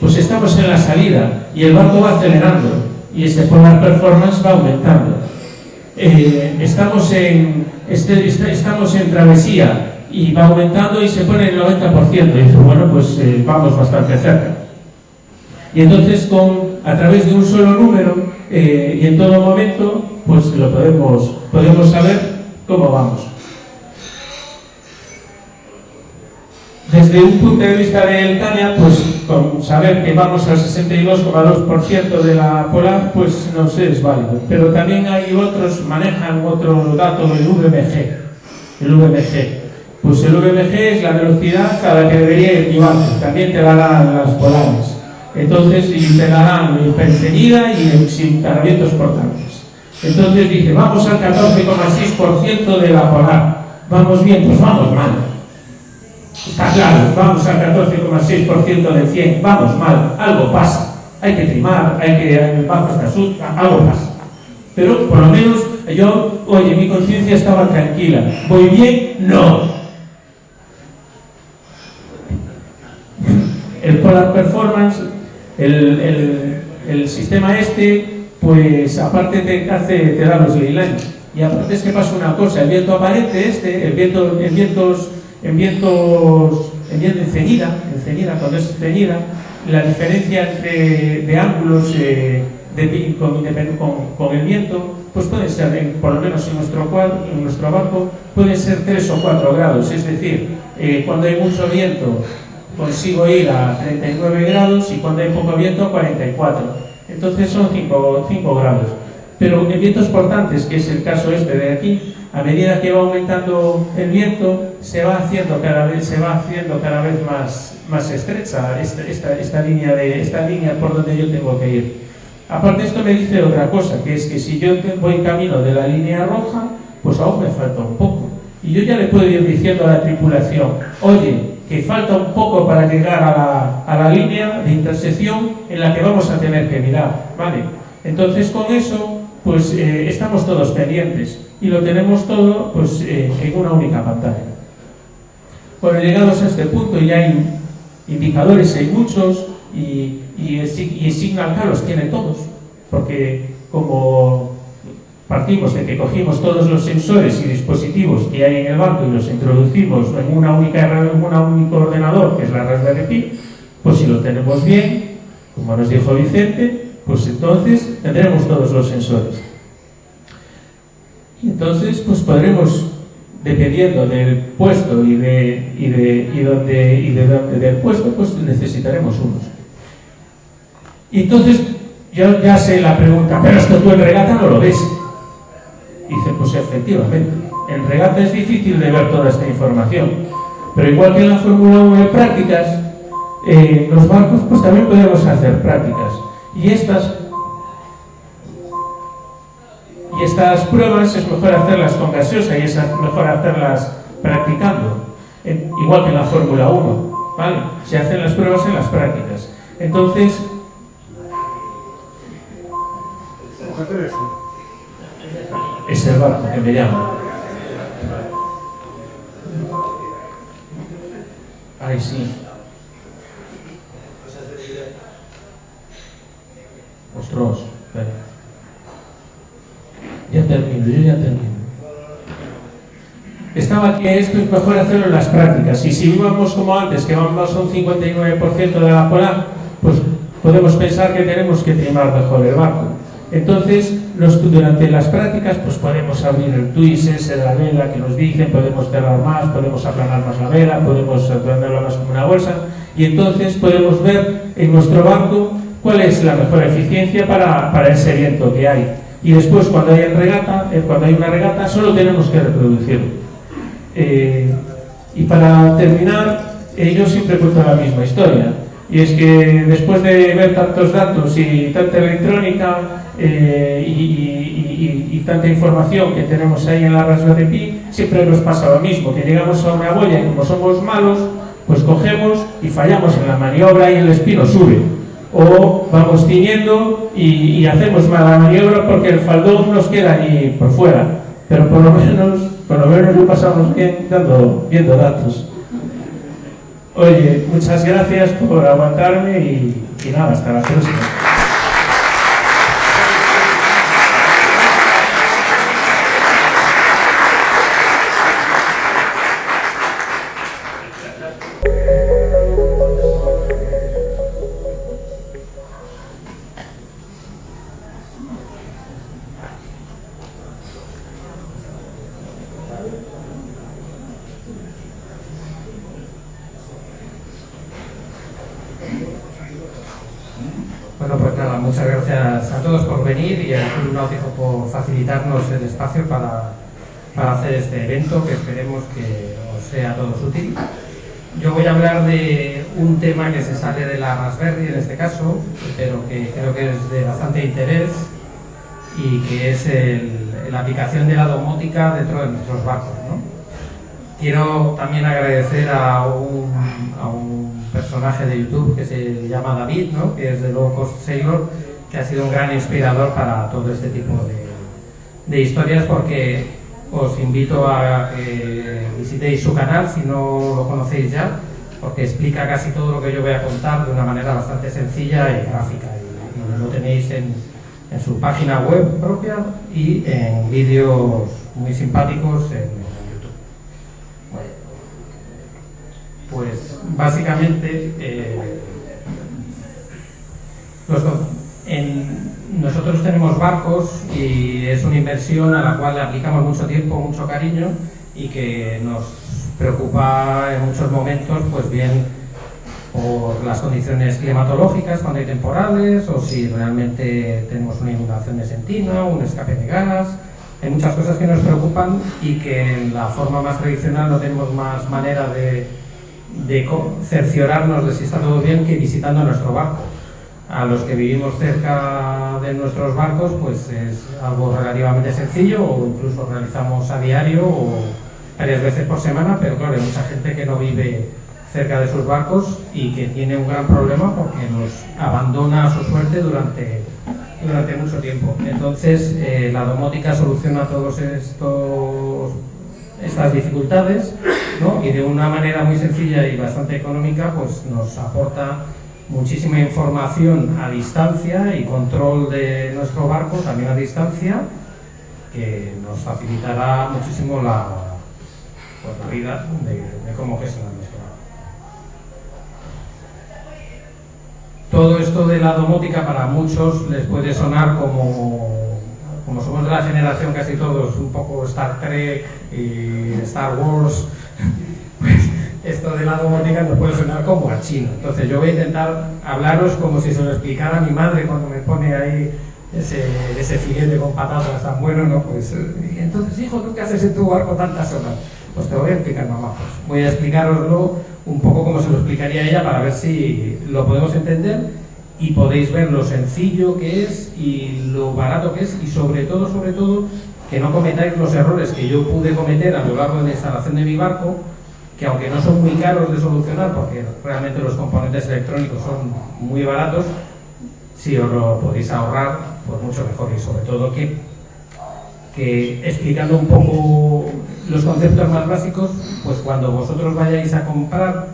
pues estamos en la salida y el barco va acelerando y este Polar Performance va aumentando. Estamos en travesía y va aumentando y se pone el 90%. Y dice, vamos bastante cerca. Y entonces, a través de un solo número y en todo momento, pues lo podemos saber cómo vamos. Desde un punto de vista del Tania, pues con saber que vamos al 62,2% de la polar, pues no sé, es válido. Pero también hay manejan otro dato, el VMG. Pues el VMG es la velocidad a la que debería ir mi barco. También te la dan las polares. Entonces, y te la dan enseguida y sin tardamientos portantes. Entonces dice, vamos al 14,6% de la polar. ¿Vamos bien? Pues vamos mal. Está claro, vamos al 14,6% del 100, vamos mal, algo pasa. Hay que trimar, el barco está sucio, algo pasa. Pero por lo menos mi conciencia estaba tranquila. ¿Voy bien? No. El Polar Performance, el sistema pues aparte te da los leylines. Y aparte es que pasa una cosa, el viento aparente el viento encenida, cuando es encenida, la diferencia de ángulos con el viento, pues puede ser, por lo menos en nuestro barco, puede ser 3 o 4 grados. Es decir, cuando hay mucho viento consigo ir a 39 grados y cuando hay poco viento a 44. Entonces son 5 grados. Pero en vientos portantes, que es el caso de aquí, a medida que va aumentando el viento, se va haciendo cada vez más estrecha esta línea por donde yo tengo que ir. Aparte, esto me dice otra cosa, que es que si yo voy camino de la línea roja, pues aún me falta un poco. Y yo ya le puedo ir diciendo a la tripulación, oye, que falta un poco para llegar a la línea de intersección en la que vamos a tener que mirar, ¿vale? Entonces, con eso, pues estamos todos pendientes y lo tenemos todo pues, en una única pantalla. Bueno, llegados a este punto ya hay indicadores, hay muchos, y el Signal Car los tiene todos, porque como partimos de que cogimos todos los sensores y dispositivos que hay en el barco y los introducimos en un único ordenador, que es la Raspberry Pi, pues si lo tenemos bien, como nos dijo Vicente, pues entonces tendremos todos los sensores. Y entonces pues podremos, dependiendo del puesto y del puesto, pues necesitaremos unos. Y entonces yo ya sé la pregunta, pero esto tú en regata no lo ves. Dice, pues efectivamente, en regata es difícil de ver toda esta información, pero igual que en la Fórmula 1 de prácticas, en los barcos pues también podemos hacer prácticas. Y estas pruebas es mejor hacerlas con gaseosa y es mejor hacerlas practicando, igual que en la Fórmula 1, ¿vale? Se hacen las pruebas en las prácticas. Entonces, es el barco que me llama. Ay, sí. Ostras, espera. Yo ya termino. Estaba aquí, esto es mejor hacerlo en las prácticas. Y si íbamos como antes, que vamos a un 59% de la polar, pues podemos pensar que tenemos que trimar mejor el barco. Entonces, durante las prácticas, pues podemos abrir el twist ese de la vela que nos dicen, podemos cerrar más, podemos aplanar más la vela, podemos aplanarla más como una bolsa, y entonces podemos ver en nuestro barco cuál es la mejor eficiencia para ese viento que hay. Y después, cuando hay una regata, solo tenemos que reproducirlo. Y para terminar, yo siempre cuento la misma historia. Y es que después de ver tantos datos y tanta electrónica y tanta información que tenemos ahí en la Raspberry Pi, siempre nos pasa lo mismo, que llegamos a una boya y como somos malos, pues cogemos y fallamos en la maniobra y el espino sube. O vamos ciñendo y hacemos mala maniobra porque el faldón nos queda ahí por fuera. Pero por lo menos lo pasamos bien viendo datos. Oye, muchas gracias por aguantarme y nada, hasta la próxima. Bueno, pues nada, muchas gracias a todos por venir y al Club Náutico por facilitarnos el espacio para hacer este evento, que esperemos que os sea a todos útil. Yo voy a hablar de un tema que se sale de la Raspberry en este caso, pero que creo que es de bastante interés y que es la aplicación de la domótica dentro de nuestros barcos, ¿no? Quiero también agradecer a un personaje de YouTube que se llama David, ¿no? Que es de Low Cost Sailor, que ha sido un gran inspirador para todo este tipo de historias, porque os invito a que visitéis su canal si no lo conocéis ya, porque explica casi todo lo que yo voy a contar de una manera bastante sencilla y gráfica, y lo tenéis en su página web propia y en vídeos muy simpáticos en YouTube. Bueno, pues básicamente nosotros tenemos barcos y es una inversión a la cual le aplicamos mucho tiempo, mucho cariño y que nos preocupa en muchos momentos, pues bien por las condiciones climatológicas cuando hay temporales o si realmente tenemos una inundación de sentina, un escape de gas. Hay muchas cosas que nos preocupan y que en la forma más tradicional no tenemos más manera de cerciorarnos de si está todo bien que visitando nuestro barco. A los que vivimos cerca de nuestros barcos, pues es algo relativamente sencillo o incluso realizamos a diario o varias veces por semana, pero claro, hay mucha gente que no vive cerca de sus barcos y que tiene un gran problema porque los abandona a su suerte durante mucho tiempo. Entonces, la domótica soluciona todas estas dificultades, ¿no? Y de una manera muy sencilla y bastante económica, pues nos aporta muchísima información a distancia y control de nuestro barco también a distancia, que nos facilitará muchísimo la vida de cómo gestionar nuestro barco. Todo esto de la domótica para muchos les puede sonar como somos de la generación casi todos, un poco Star Trek y Star Wars, pues esto de la domótica nos puede sonar como a chino. Entonces yo voy a intentar hablaros como si se lo explicara a mi madre cuando me pone ahí ese filete con patatas tan bueno, ¿no? Pues entonces, hijo, ¿tú qué haces en tu barco tantas horas? Pues te voy a explicar, mamá. Pues voy a explicaroslo un poco como se lo explicaría ella para ver si lo podemos entender y podéis ver lo sencillo que es y lo barato que es y sobre todo, que no cometáis los errores que yo pude cometer a lo largo de la instalación de mi barco, que aunque no son muy caros de solucionar porque realmente los componentes electrónicos son muy baratos, si os lo podéis ahorrar, pues mucho mejor y sobre todo que explicando un poco los conceptos más básicos, pues cuando vosotros vayáis a comprar,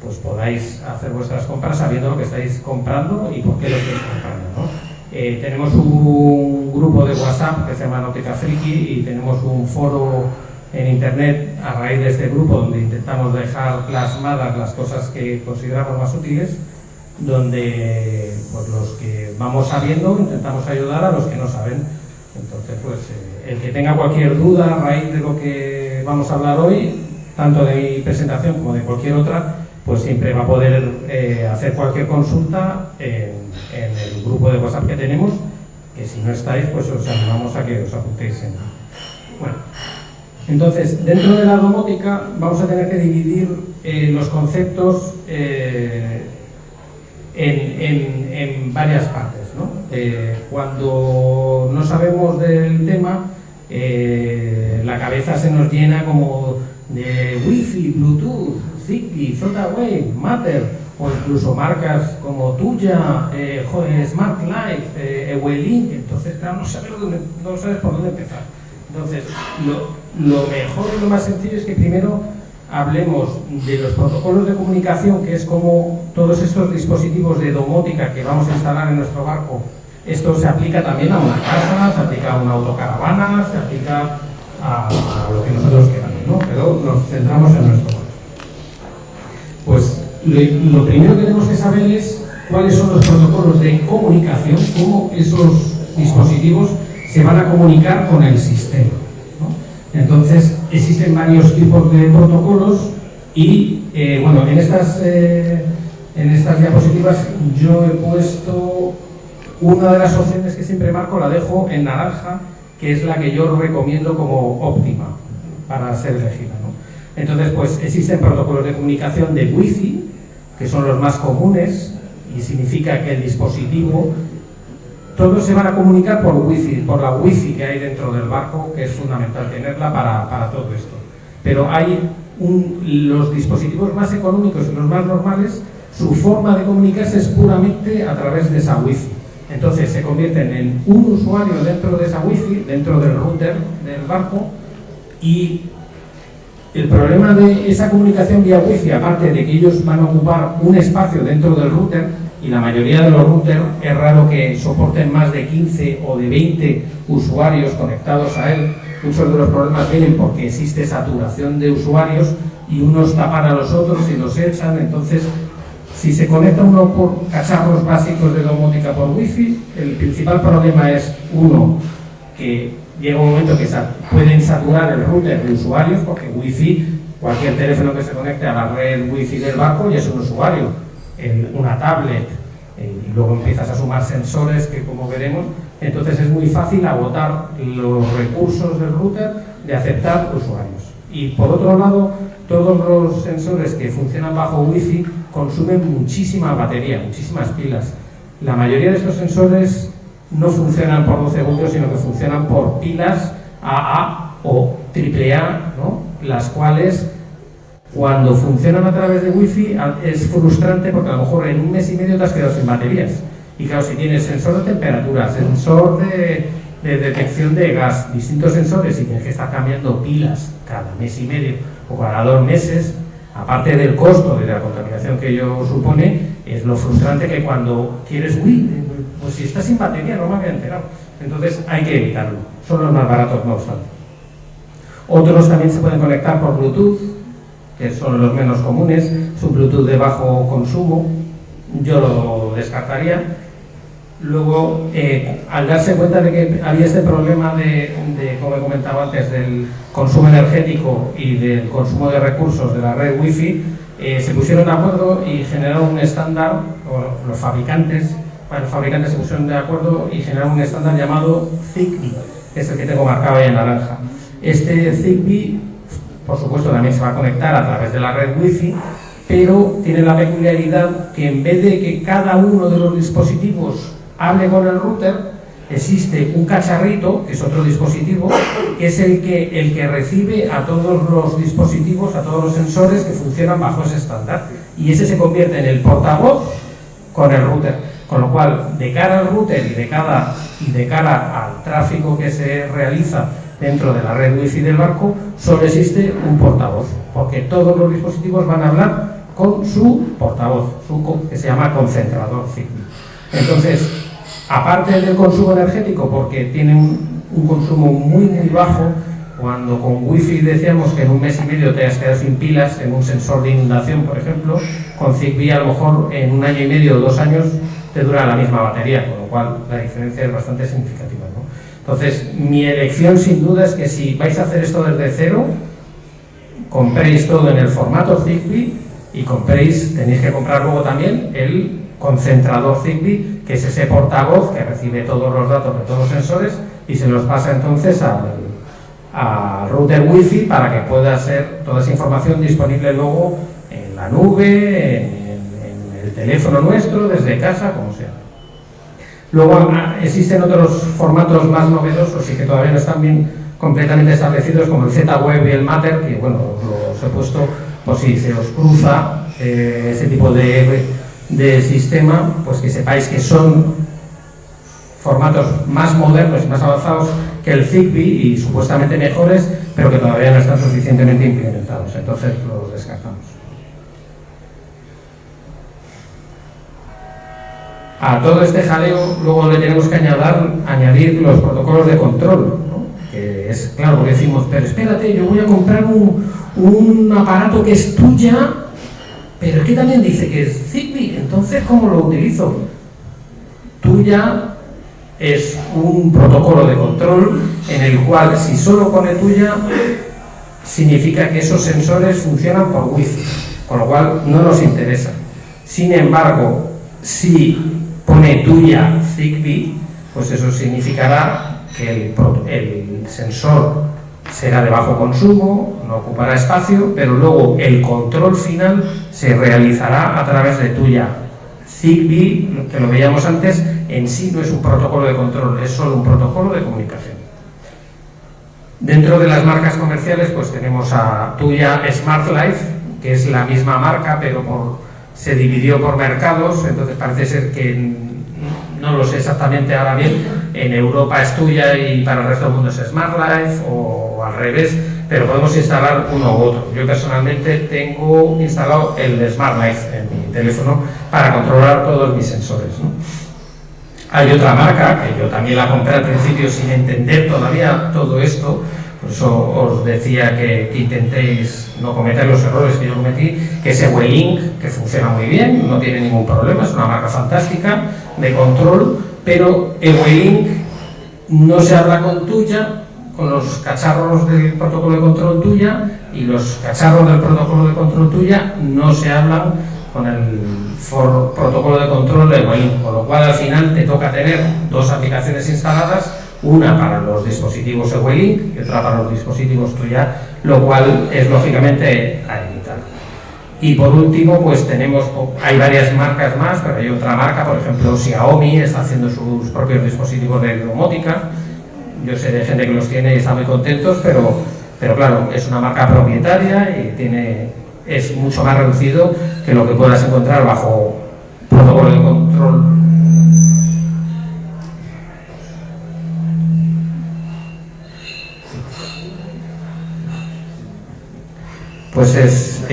pues podáis hacer vuestras compras sabiendo lo que estáis comprando y por qué lo estáis comprando, ¿no? Tenemos un grupo de WhatsApp que se llama Náutica Friki y tenemos un foro en internet a raíz de este grupo donde intentamos dejar plasmadas las cosas que consideramos más útiles, donde pues los que vamos sabiendo intentamos ayudar a los que no saben. Entonces, pues el que tenga cualquier duda a raíz de lo que vamos a hablar hoy, tanto de mi presentación como de cualquier otra, pues siempre va a poder hacer cualquier consulta en el grupo de WhatsApp que tenemos, que si no estáis, pues os animamos a que os apuntéis en. Bueno, entonces, dentro de la domótica vamos a tener que dividir los conceptos en varias partes, ¿no? Cuando no sabemos del tema, la cabeza se nos llena como de Wi-Fi, Bluetooth, Zigbee, Z-Wave, Matter, o incluso marcas como Tuya, Smart Life, Ewelink. Entonces, claro, no sabes por dónde empezar. Entonces, lo mejor y lo más sencillo es que primero hablemos de los protocolos de comunicación, que es como todos estos dispositivos de domótica que vamos a instalar en nuestro barco. Esto se aplica también a una casa, se aplica a una autocaravana, se aplica a lo que nosotros queramos, ¿no? Pero nos centramos en nuestro barco. Pues lo primero que tenemos que saber es cuáles son los protocolos de comunicación, cómo esos dispositivos se van a comunicar con el sistema, ¿no? Entonces, existen varios tipos de protocolos y, bueno, en estas diapositivas yo he puesto una de las opciones que siempre marco, la dejo en naranja, que es la que yo recomiendo como óptima para ser elegida, ¿no? Entonces, pues existen protocolos de comunicación de Wi-Fi, que son los más comunes, y significa que el dispositivo, todos se van a comunicar por Wi-Fi, por la Wi-Fi que hay dentro del barco, que es fundamental tenerla para todo esto. Pero hay los dispositivos más económicos y los más normales, su forma de comunicarse es puramente a través de esa Wi-Fi. Entonces se convierten en un usuario dentro de esa Wi-Fi, dentro del router del barco, y el problema de esa comunicación vía Wi-Fi, aparte de que ellos van a ocupar un espacio dentro del router, y la mayoría de los routers es raro que soporten más de 15 o de 20 usuarios conectados a él. Muchos de los problemas vienen porque existe saturación de usuarios y unos tapan a los otros y los echan. Entonces, si se conecta uno por cacharros básicos de domótica por wifi, el principal problema es, uno, que llega un momento que pueden saturar el router de usuarios, porque wifi, cualquier teléfono que se conecte a la red wifi del barco ya es un usuario, una tablet, y luego empiezas a sumar sensores que, como veremos, entonces es muy fácil agotar los recursos del router de aceptar usuarios. Y por otro lado, todos los sensores que funcionan bajo wifi consumen muchísima batería, muchísimas pilas. La mayoría de estos sensores no funcionan por 12 voltios, sino que funcionan por pilas AA o AAA, ¿no? Las cuales, cuando funcionan a través de wifi, es frustrante porque a lo mejor en un mes y medio te has quedado sin baterías. Y claro, si tienes sensor de temperatura, sensor de detección de gas, distintos sensores, y tienes que estar cambiando pilas cada mes y medio o cada 2 meses, aparte del costo de la contaminación que ello supone, es lo frustrante que cuando quieres, pues si estás sin batería no me había enterado. Entonces hay que evitarlo. Son los más baratos, no obstante. Otros también se pueden conectar por Bluetooth, que son los menos comunes. Es un Bluetooth de bajo consumo, yo lo descartaría. Luego, al darse cuenta de que había este problema de, como he comentado antes, del consumo energético y del consumo de recursos de la red wifi, se pusieron de acuerdo y generaron un estándar, o los fabricantes se pusieron de acuerdo y generaron un estándar llamado Zigbee, que es el que tengo marcado ahí en naranja. Este Zigbee, por supuesto, también se va a conectar a través de la red wifi, pero tiene la peculiaridad que en vez de que cada uno de los dispositivos hable con el router, existe un cacharrito, que es otro dispositivo, que es el que recibe a todos los dispositivos, a todos los sensores que funcionan bajo ese estándar. Y ese se convierte en el portavoz con el router. Con lo cual, de cara al router y de cara al tráfico que se realiza dentro de la red wifi del barco, solo existe un portavoz, porque todos los dispositivos van a hablar con su portavoz, que se llama concentrador Zigbee. Entonces, aparte del consumo energético, porque tiene un consumo muy bajo, cuando con wifi decíamos que en un mes y medio te has quedado sin pilas en un sensor de inundación, por ejemplo, con Zigbee a lo mejor en 1 año y medio o 2 años te dura la misma batería, con lo cual la diferencia es bastante significativa, ¿no? Entonces, mi elección sin duda es que si vais a hacer esto desde cero, compréis todo en el formato Zigbee y tenéis que comprar luego también el concentrador Zigbee, que es ese portavoz que recibe todos los datos de todos los sensores y se los pasa entonces al router wifi para que pueda ser toda esa información disponible luego en la nube, en el teléfono nuestro, desde casa, como sea. Luego existen otros formatos más novedosos y que todavía no están bien completamente establecidos, como el Z-Web y el Matter, que bueno, los he puesto por si se os cruza ese tipo de sistema, pues que sepáis que son formatos más modernos y más avanzados que el Zigbee y supuestamente mejores, pero que todavía no están suficientemente implementados, entonces los descartamos. A todo este jaleo luego le tenemos que añadir los protocolos de control, ¿no? Que es claro, porque decimos, pero espérate, yo voy a comprar un aparato que es tuya, pero es que también dice que es Zigbee, entonces ¿cómo lo utilizo? Tuya es un protocolo de control en el cual si solo pone tuya significa que esos sensores funcionan por wifi, con lo cual no nos interesa. Sin embargo, si pone tuya Zigbee, pues eso significará que el sensor será de bajo consumo, no ocupará espacio, pero luego el control final se realizará a través de tuya. Zigbee, que lo veíamos antes, en sí no es un protocolo de control, es solo un protocolo de comunicación. Dentro de las marcas comerciales pues tenemos a tuya Smart Life, que es la misma marca, pero se dividió por mercados, entonces parece ser que, no lo sé exactamente ahora bien, en Europa es tuya y para el resto del mundo es Smart Life, o al revés, pero podemos instalar uno u otro. Yo personalmente tengo instalado el Smart Life en mi teléfono para controlar todos mis sensores, ¿no? Hay otra marca, que yo también la compré al principio sin entender todavía todo esto, por eso os decía que intentéis no cometer los errores que yo cometí, que es Ewelink, que funciona muy bien, no tiene ningún problema, es una marca fantástica de control, pero Ewelink no se habla con tuya, con los cacharros del protocolo de control tuya, y los cacharros del protocolo de control tuya no se hablan con el protocolo de control de Ewelink, con lo cual al final te toca tener dos aplicaciones instaladas, una para los dispositivos Ewelink y otra para los dispositivos tuya, lo cual es lógicamente a evitar. Y por último, pues hay varias marcas más, pero hay otra marca, por ejemplo Xiaomi está haciendo sus propios dispositivos de domótica. Yo sé de gente que los tiene y está muy contentos, pero claro, es una marca propietaria y es mucho más reducido que lo que puedas encontrar bajo protocolo de control. Pues es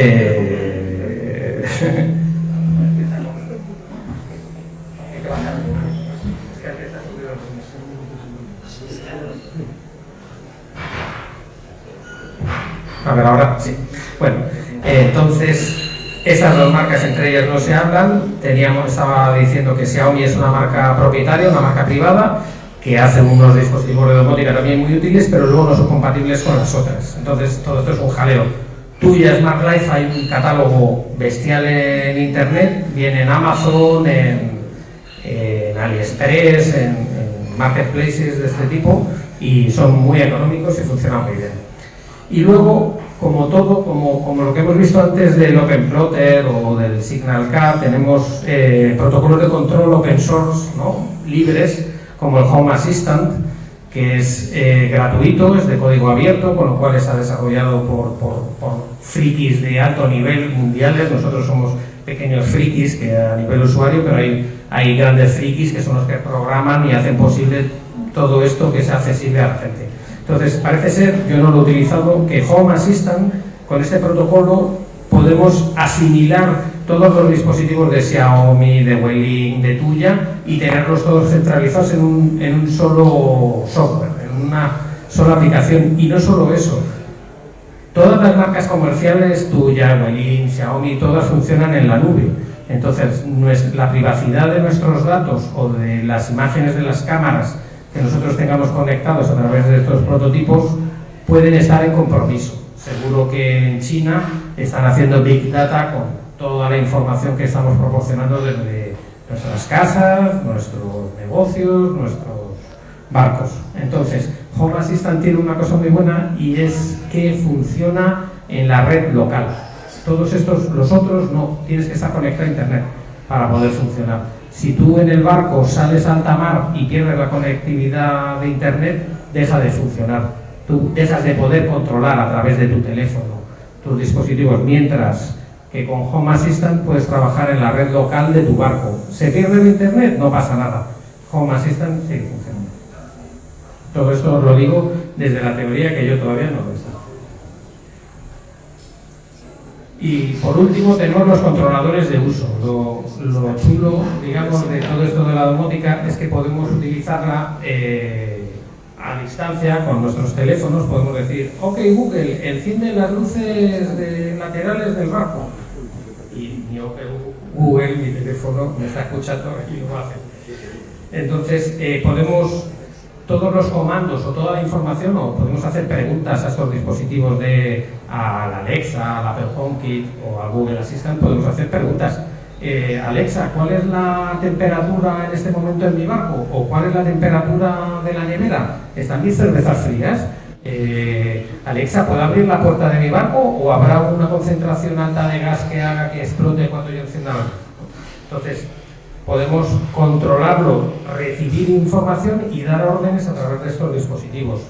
a ver, ahora sí. Bueno, entonces esas dos marcas entre ellas no se hablan. Estaba diciendo que Xiaomi es una marca propietaria, una marca privada, que hace unos dispositivos de domótica también muy útiles, pero luego no son compatibles con las otras. Entonces todo esto es un jaleo. Tuya Smart Life, hay un catálogo bestial en internet, viene en Amazon, en AliExpress, en marketplaces de este tipo, y son muy económicos y funcionan muy bien. Y luego, como todo, como lo que hemos visto antes del OpenPlotter o del SignalCat, tenemos protocolos de control open source, ¿no?, libres, como el Home Assistant, que es gratuito, es de código abierto, con lo cual está desarrollado por frikis de alto nivel mundiales. Nosotros somos pequeños frikis que a nivel usuario, pero hay grandes frikis que son los que programan y hacen posible todo esto que sea accesible a la gente. Entonces, parece ser, yo no lo he utilizado, que Home Assistant, con este protocolo, podemos asimilar todos los dispositivos de Xiaomi, de Ewelink, de tuya, y tenerlos todos centralizados en un solo software, en una sola aplicación. Y no solo eso, todas las marcas comerciales, tuya, Ewelink, Xiaomi, todas funcionan en la nube. Entonces, la privacidad de nuestros datos o de las imágenes de las cámaras que nosotros tengamos conectados a través de estos prototipos pueden estar en compromiso. Seguro que en China están haciendo Big Data con toda la información que estamos proporcionando desde nuestras casas, nuestros negocios, nuestros barcos. Entonces, Home Assistant tiene una cosa muy buena, y es que funciona en la red local. Todos los otros no, tienes que estar conectado a internet para poder funcionar. Si tú en el barco sales a alta mar y pierdes la conectividad de internet, deja de funcionar. Tú dejas de poder controlar a través de tu teléfono tus dispositivos, mientras que con Home Assistant puedes trabajar en la red local de tu barco. ¿Se pierde el internet? No pasa nada. Home Assistant sigue funcionando. Todo esto os lo digo desde la teoría, que yo todavía no lo sé. Y por último tenemos los controladores de uso. Lo chulo, digamos, de todo esto de la domótica es que podemos utilizarla a distancia con nuestros teléfonos. Podemos decir: ok Google, enciende las luces laterales del barco. Y mi OK Google, mi teléfono, me está escuchando y lo hace. Entonces podemos, todos los comandos o toda la información, o podemos hacer preguntas a estos dispositivos, a la Alexa, al Apple HomeKit o al Google Assistant. Podemos hacer preguntas. Alexa, ¿cuál es la temperatura en este momento en mi barco? ¿O cuál es la temperatura de la nevera? ¿Están mis cervezas frías? Alexa, ¿puedo abrir la puerta de mi barco o habrá una concentración alta de gas que haga que explote cuando yo encienda el barco? Entonces, podemos controlarlo, recibir información y dar órdenes a través de estos dispositivos.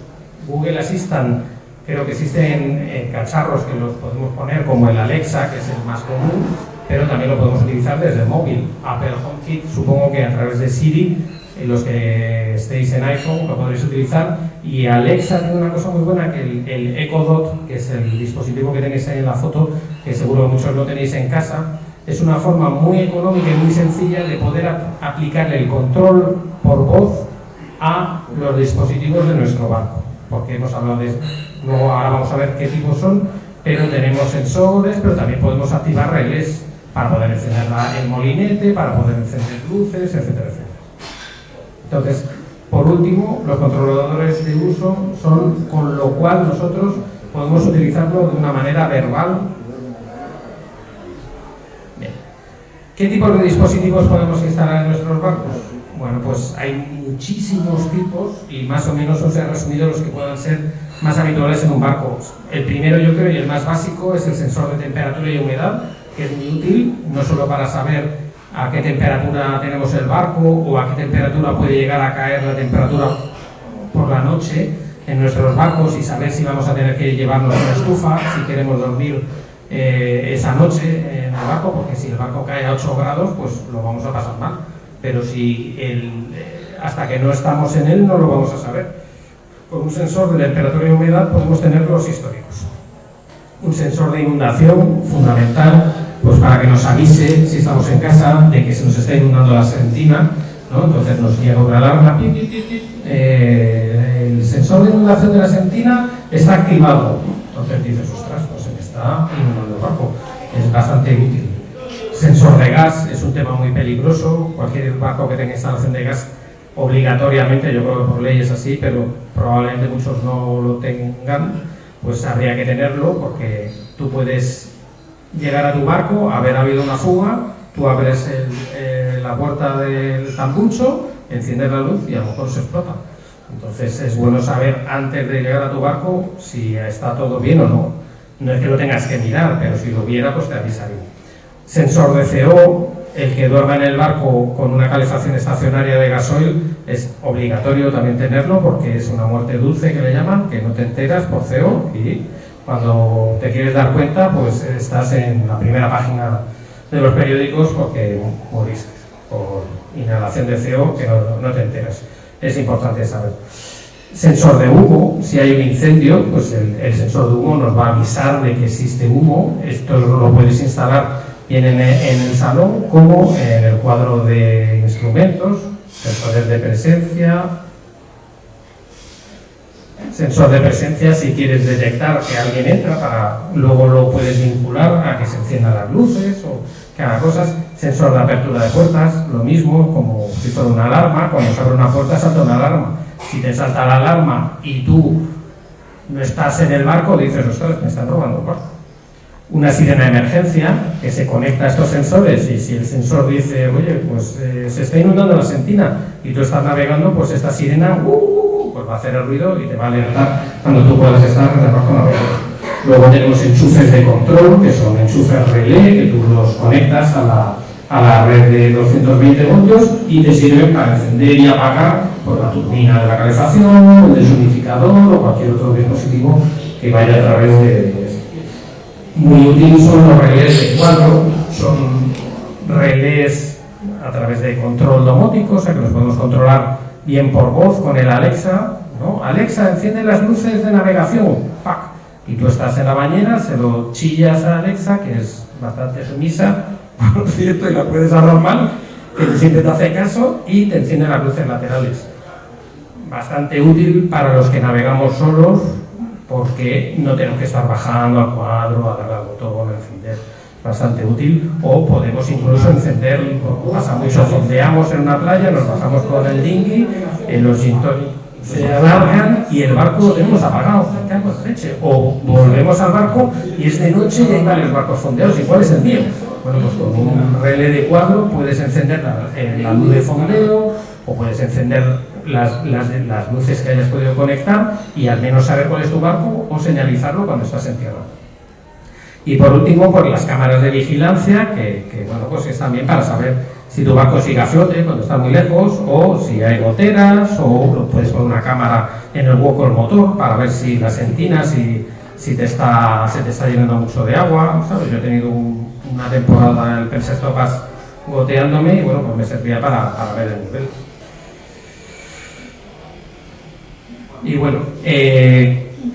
Google Assistant, creo que existen cacharros que los podemos poner, como el Alexa, que es el más común, pero también lo podemos utilizar desde el móvil. Apple HomeKit, supongo que a través de Siri los que estéis en iPhone lo podréis utilizar. Y Alexa tiene una cosa muy buena, que el Echo Dot, que es el dispositivo que tenéis ahí en la foto, que seguro que muchos lo tenéis en casa, es una forma muy económica y muy sencilla de poder aplicarle el control por voz a los dispositivos de nuestro barco, porque hemos hablado de, luego ahora vamos a ver qué tipos son, pero tenemos sensores, pero también podemos activar relés para poder encender el molinete, para poder encender luces, etcétera, etcétera. Entonces, por último, los controladores de uso son con lo cual nosotros podemos utilizarlo de una manera verbal. Bien. ¿Qué tipos de dispositivos podemos instalar en nuestros barcos? Bueno, pues hay muchísimos tipos y más o menos os he resumido los que puedan ser más habituales en un barco. El primero, yo creo, y el más básico, es el sensor de temperatura y humedad, que es muy útil, no solo para saber a qué temperatura tenemos el barco o a qué temperatura puede llegar a caer la temperatura por la noche en nuestros barcos y saber si vamos a tener que llevarnos una estufa, si queremos dormir esa noche en el barco, porque si el barco cae a 8 grados, pues lo vamos a pasar mal. Pero si hasta que no estamos en él no lo vamos a saber. Con un sensor de temperatura y humedad podemos tener los históricos. Un sensor de inundación fundamental, pues para que nos avise si estamos en casa de que se nos está inundando la sentina, ¿no? Entonces nos llega una alarma, el sensor de inundación de la sentina está activado. Entonces dices, ostras, pues se me está inundando el barco. Es bastante útil. Sensor de gas es un tema muy peligroso. Cualquier barco que tenga instalación de gas, obligatoriamente, yo creo que por ley es así, pero probablemente muchos no lo tengan, pues habría que tenerlo, porque tú puedes llegar a tu barco, haber habido una fuga, tú abres la puerta del tambucho, enciendes la luz y a lo mejor se explota. Entonces es bueno saber antes de llegar a tu barco si está todo bien o no. No es que lo tengas que mirar, pero si lo viera, pues te avisaría. Sensor de CO, el que duerma en el barco con una calefacción estacionaria de gasoil, es obligatorio también tenerlo, porque es una muerte dulce que le llaman, que no te enteras por CO y cuando te quieres dar cuenta, pues estás en la primera página de los periódicos porque moriste por inhalación de CO, que no te enteras. Es importante saber. Sensor de humo, si hay un incendio, pues el sensor de humo nos va a avisar de que existe humo. Esto lo puedes instalar bien en el salón como en el cuadro de instrumentos, sensores de presencia. Sensor de presencia si quieres detectar que alguien entra, luego lo puedes vincular a que se enciendan las luces o que haga cosas. Sensor de apertura de puertas, lo mismo, como si fuera una alarma. Cuando se abre una puerta salta una alarma. Si te salta la alarma y tú no estás en el barco, dices, ostras, me están robando el barco. Una sirena de emergencia que se conecta a estos sensores, y si el sensor dice, oye, pues se está inundando la sentina y tú estás navegando, pues esta sirena pues va a hacer el ruido y te va a alertar cuando tú puedas estar en el barco navegando. Luego tenemos enchufes de control, que son enchufes relé, que tú los conectas a la red de 220 voltios y te sirven para encender y apagar pues, la turbina de la calefacción, el deshumidificador o cualquier otro dispositivo que vaya a través de. Muy útiles son los relés de cuadro, son relés a través de control domótico, o sea que los podemos controlar bien por voz con el Alexa, ¿no? Alexa, enciende las luces de navegación, ¡pac! Y tú estás en la bañera, se lo chillas a Alexa, que es bastante sumisa, por cierto, y la puedes hablar mal, que siempre te hace caso y te enciende las luces laterales. Bastante útil para los que navegamos solos, porque no tenemos que estar bajando al cuadro, a darle al botón, encender. Bastante útil. O podemos incluso encender, pasa mucho, fondeamos en una playa, nos bajamos con el dinghy, los gin tonic se alargan y el barco lo tenemos apagado. O volvemos al barco y es de noche y hay varios barcos fondeados. ¿Y cuál es el mío? Bueno, pues con un relé de cuadro puedes encender la luz de fondeo o puedes encender las luces que hayas podido conectar y al menos saber cuál es tu barco o señalizarlo cuando estás en tierra. Y por último, pues las cámaras de vigilancia, que bueno, pues es también para saber si tu barco sigue a flote cuando está muy lejos, o si hay goteras, o puedes poner una cámara en el hueco del motor para ver si la sentina, si se te está llenando mucho de agua, ¿sabes? Yo he tenido una temporada el pensastopas goteándome y bueno, pues me servía para ver el nivel. Y bueno,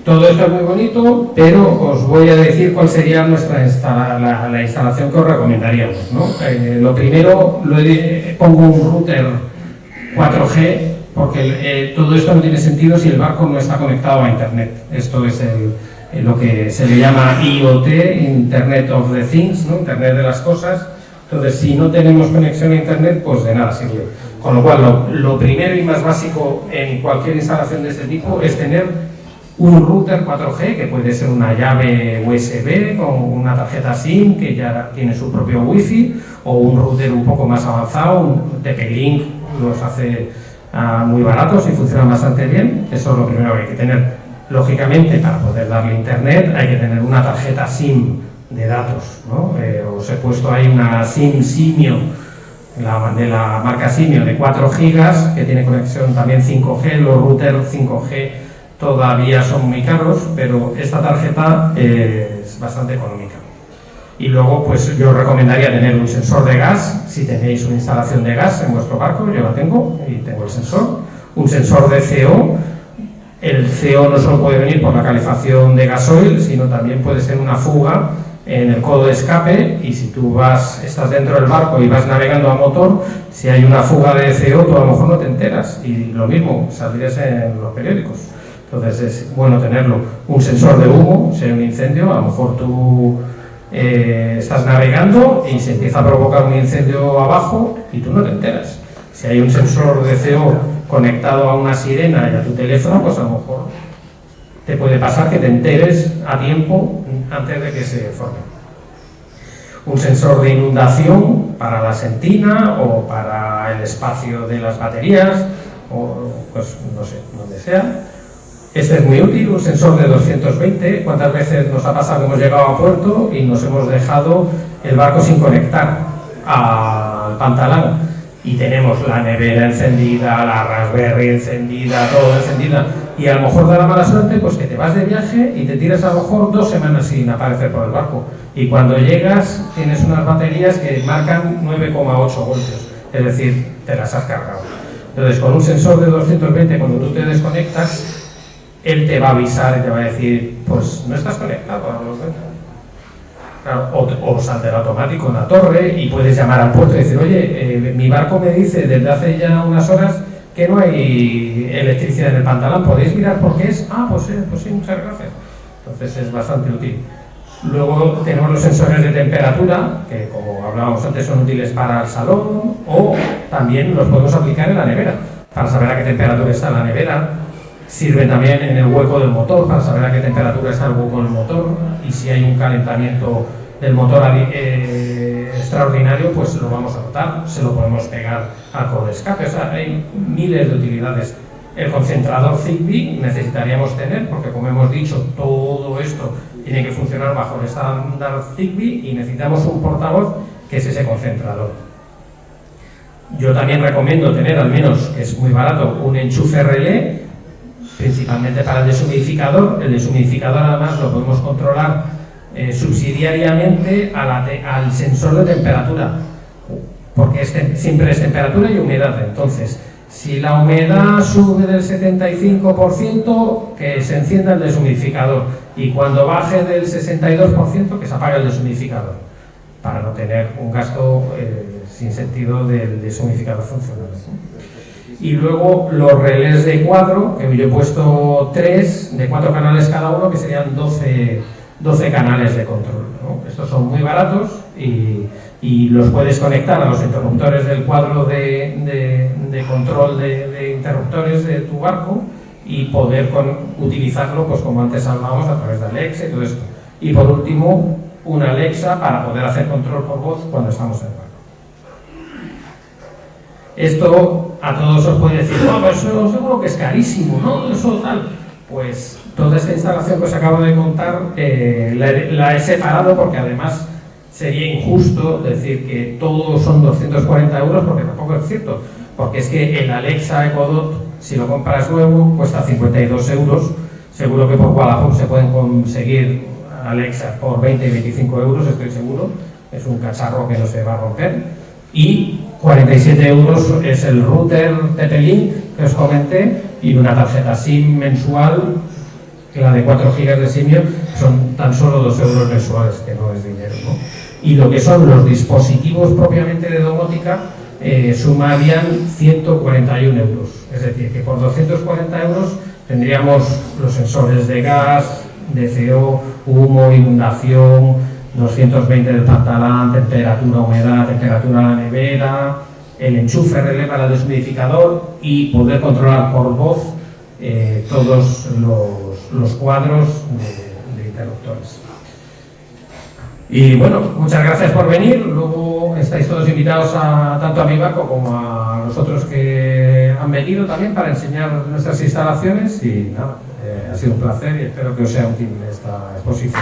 todo esto es muy bonito, pero os voy a decir cuál sería la instalación que os recomendaríamos, ¿no? Lo primero, pongo un router 4G, porque todo esto no tiene sentido si el barco no está conectado a Internet. Esto es lo que se le llama IoT, Internet of the Things, ¿no? Internet de las cosas. Entonces, si no tenemos conexión a Internet, pues de nada sirve. Con lo cual, lo primero y más básico en cualquier instalación de este tipo es tener un router 4G, que puede ser una llave USB con una tarjeta SIM que ya tiene su propio Wi-Fi, o un router un poco más avanzado, un TP-Link, los hace muy baratos y funcionan bastante bien. Eso es lo primero que hay que tener. Lógicamente, para poder darle Internet hay que tener una tarjeta SIM de datos, ¿no? Os he puesto ahí una SIM Simio, de la marca Simio, de 4 GB, que tiene conexión también 5G. Los routers 5G todavía son muy caros, pero esta tarjeta es bastante económica. Y luego, pues yo recomendaría tener un sensor de gas, si tenéis una instalación de gas en vuestro barco. Yo la tengo y tengo el sensor. Un sensor de CO. El CO no solo puede venir por la calefacción de gasoil, sino también puede ser una fuga en el codo de escape, y si tú estás dentro del barco y vas navegando a motor, si hay una fuga de CO, tú a lo mejor no te enteras, y lo mismo, saldrías en los periódicos. Entonces es bueno tenerlo. Un sensor de humo, si hay un incendio, a lo mejor tú estás navegando y se empieza a provocar un incendio abajo y tú no te enteras. Si hay un sensor de CO conectado a una sirena y a tu teléfono, pues a lo mejor te puede pasar que te enteres a tiempo antes de que se forme. Un sensor de inundación para la sentina o para el espacio de las baterías, o pues no sé, donde sea. Este es muy útil, un sensor de 220. ¿Cuántas veces nos ha pasado que hemos llegado a puerto y nos hemos dejado el barco sin conectar al pantalón? Y tenemos la nevera encendida, la Raspberry encendida, todo encendida, y a lo mejor da la mala suerte pues que te vas de viaje y te tiras a lo mejor 2 semanas sin aparecer por el barco, y cuando llegas tienes unas baterías que marcan 9,8 voltios, es decir, te las has cargado. Entonces, con un sensor de 220, cuando tú te desconectas, él te va a avisar y te va a decir, pues no estás conectado a los datos. Claro, o saldrá automático en la torre y puedes llamar al puerto y decir, oye, mi barco me dice desde hace ya unas horas que no hay electricidad en el pantalón, ¿podéis mirar por qué es? Ah, pues sí, muchas gracias. Entonces es bastante útil. Luego tenemos los sensores de temperatura, que como hablábamos antes son útiles para el salón, o también los podemos aplicar en la nevera, para saber a qué temperatura está la nevera. Sirve también en el hueco del motor, para saber a qué temperatura está el hueco del motor, y si hay un calentamiento del motor extraordinario, pues lo vamos a notar. Se lo podemos pegar al codo de escape. O sea, hay miles de utilidades. El concentrador Zigbee necesitaríamos tener, porque como hemos dicho, todo esto tiene que funcionar bajo el estándar Zigbee, y necesitamos un portavoz que es ese concentrador. Yo también recomiendo tener, al menos, que es muy barato, un enchufe relé, principalmente para el deshumidificador. El deshumidificador además lo podemos controlar subsidiariamente al sensor de temperatura, porque siempre es temperatura y humedad. Entonces, si la humedad sube del 75%, que se encienda el deshumidificador, y cuando baje del 62%, que se apague el deshumidificador, para no tener un gasto sin sentido del deshumidificador funcional. Y luego los relés de cuadro, que yo he puesto 3 de 4 canales cada uno, que serían 12 canales de control, ¿no? Estos son muy baratos y los puedes conectar a los interruptores del cuadro de control de interruptores de tu barco, y poder utilizarlo, pues como antes hablábamos, a través de Alexa y todo esto. Y por último, una Alexa para poder hacer control por voz cuando estamos en el barco. Esto a todos os puede decir, no, pero eso seguro que es carísimo, ¿no? Eso tal. Pues toda esta instalación que os acabo de contar la he separado, porque además sería injusto decir que todos son 240 euros, porque tampoco es cierto. Porque es que el Alexa Echo Dot, si lo compras nuevo, cuesta 52 euros. Seguro que por Wallapop se pueden conseguir Alexa por 20 y 25 euros, estoy seguro. Es un cacharro que no se va a romper. Y 47 euros es el router TP-Link que os comenté y una tarjeta SIM mensual, que la de 4 GB de Simio son tan solo 2 euros mensuales, que no es dinero, ¿no? Y lo que son los dispositivos propiamente de domótica sumarían 141 euros. Es decir, que por 240 euros tendríamos los sensores de gas, DCO, humo, inundación, 220 del pantalán, temperatura, humedad, temperatura de la nevera, el enchufe relé para el deshumidificador y poder controlar por voz todos los cuadros de interruptores. Y bueno, muchas gracias por venir. Luego estáis todos invitados tanto a Vivaco como a los otros que han venido también para enseñar nuestras instalaciones y nada, ha sido un placer y espero que os sea útil esta exposición.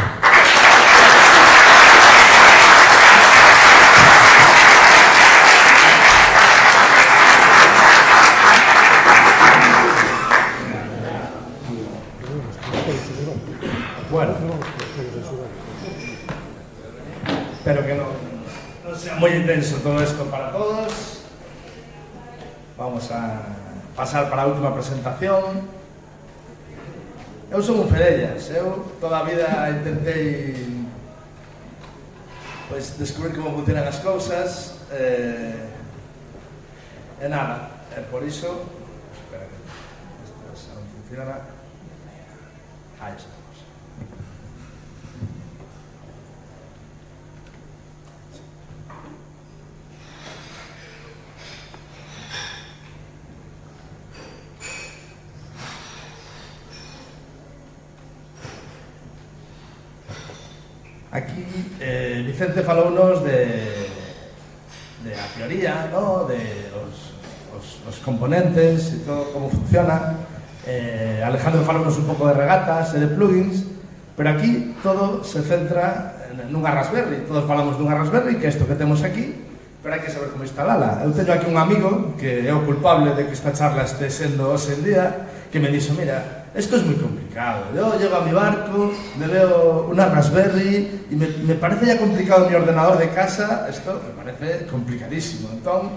Bueno, espero que no sea muy intenso todo esto para todos. Vamos a pasar para a última presentación. Eu son un fedellas, eu toda a vida intentei descubrir como funcionan as cousas e nada, por iso espera que isto non funcionará. Aí está. Aquí Vicente falounos de a teoría, ¿no? De los componentes e todo como funciona. Alejandro falounos un pouco de regatas e de plugins, pero aquí todo se centra nunha Raspberry. Todos falamos dunha Raspberry, que é isto que temos aquí, pero hai que saber como instalala. Eu teño aquí un amigo que é o culpable de que esta charla este sendo hoxe en día, que me dixo, mira, esto es muy complicado. Yo llego a mi barco, me veo una Raspberry y me parece ya complicado mi ordenador de casa. Esto me parece complicadísimo. Entonces,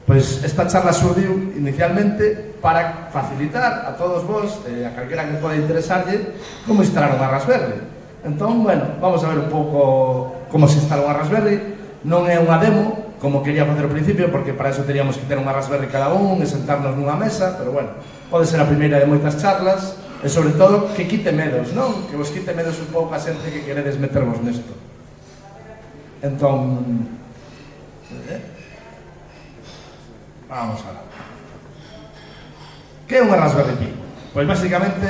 pues esta charla surgió inicialmente para facilitar a todos vos, a calquera que pueda interesarle, cómo instalar una Raspberry. Entonces, bueno, vamos a ver un pouco como se instala unha Raspberry. Non é unha demo, como quería facer ao principio, porque para eso teríamos que ter unha Raspberry cada un e sentarnos nunha mesa, pero bueno, pode ser a primeira de moitas charlas. E sobre todo, que quite medos, non? Que vos quite medos un pouco a xente que queredes metervos nesto. Entón... Vamos a ver. Que é unha Raspberry Pi? Pois basicamente,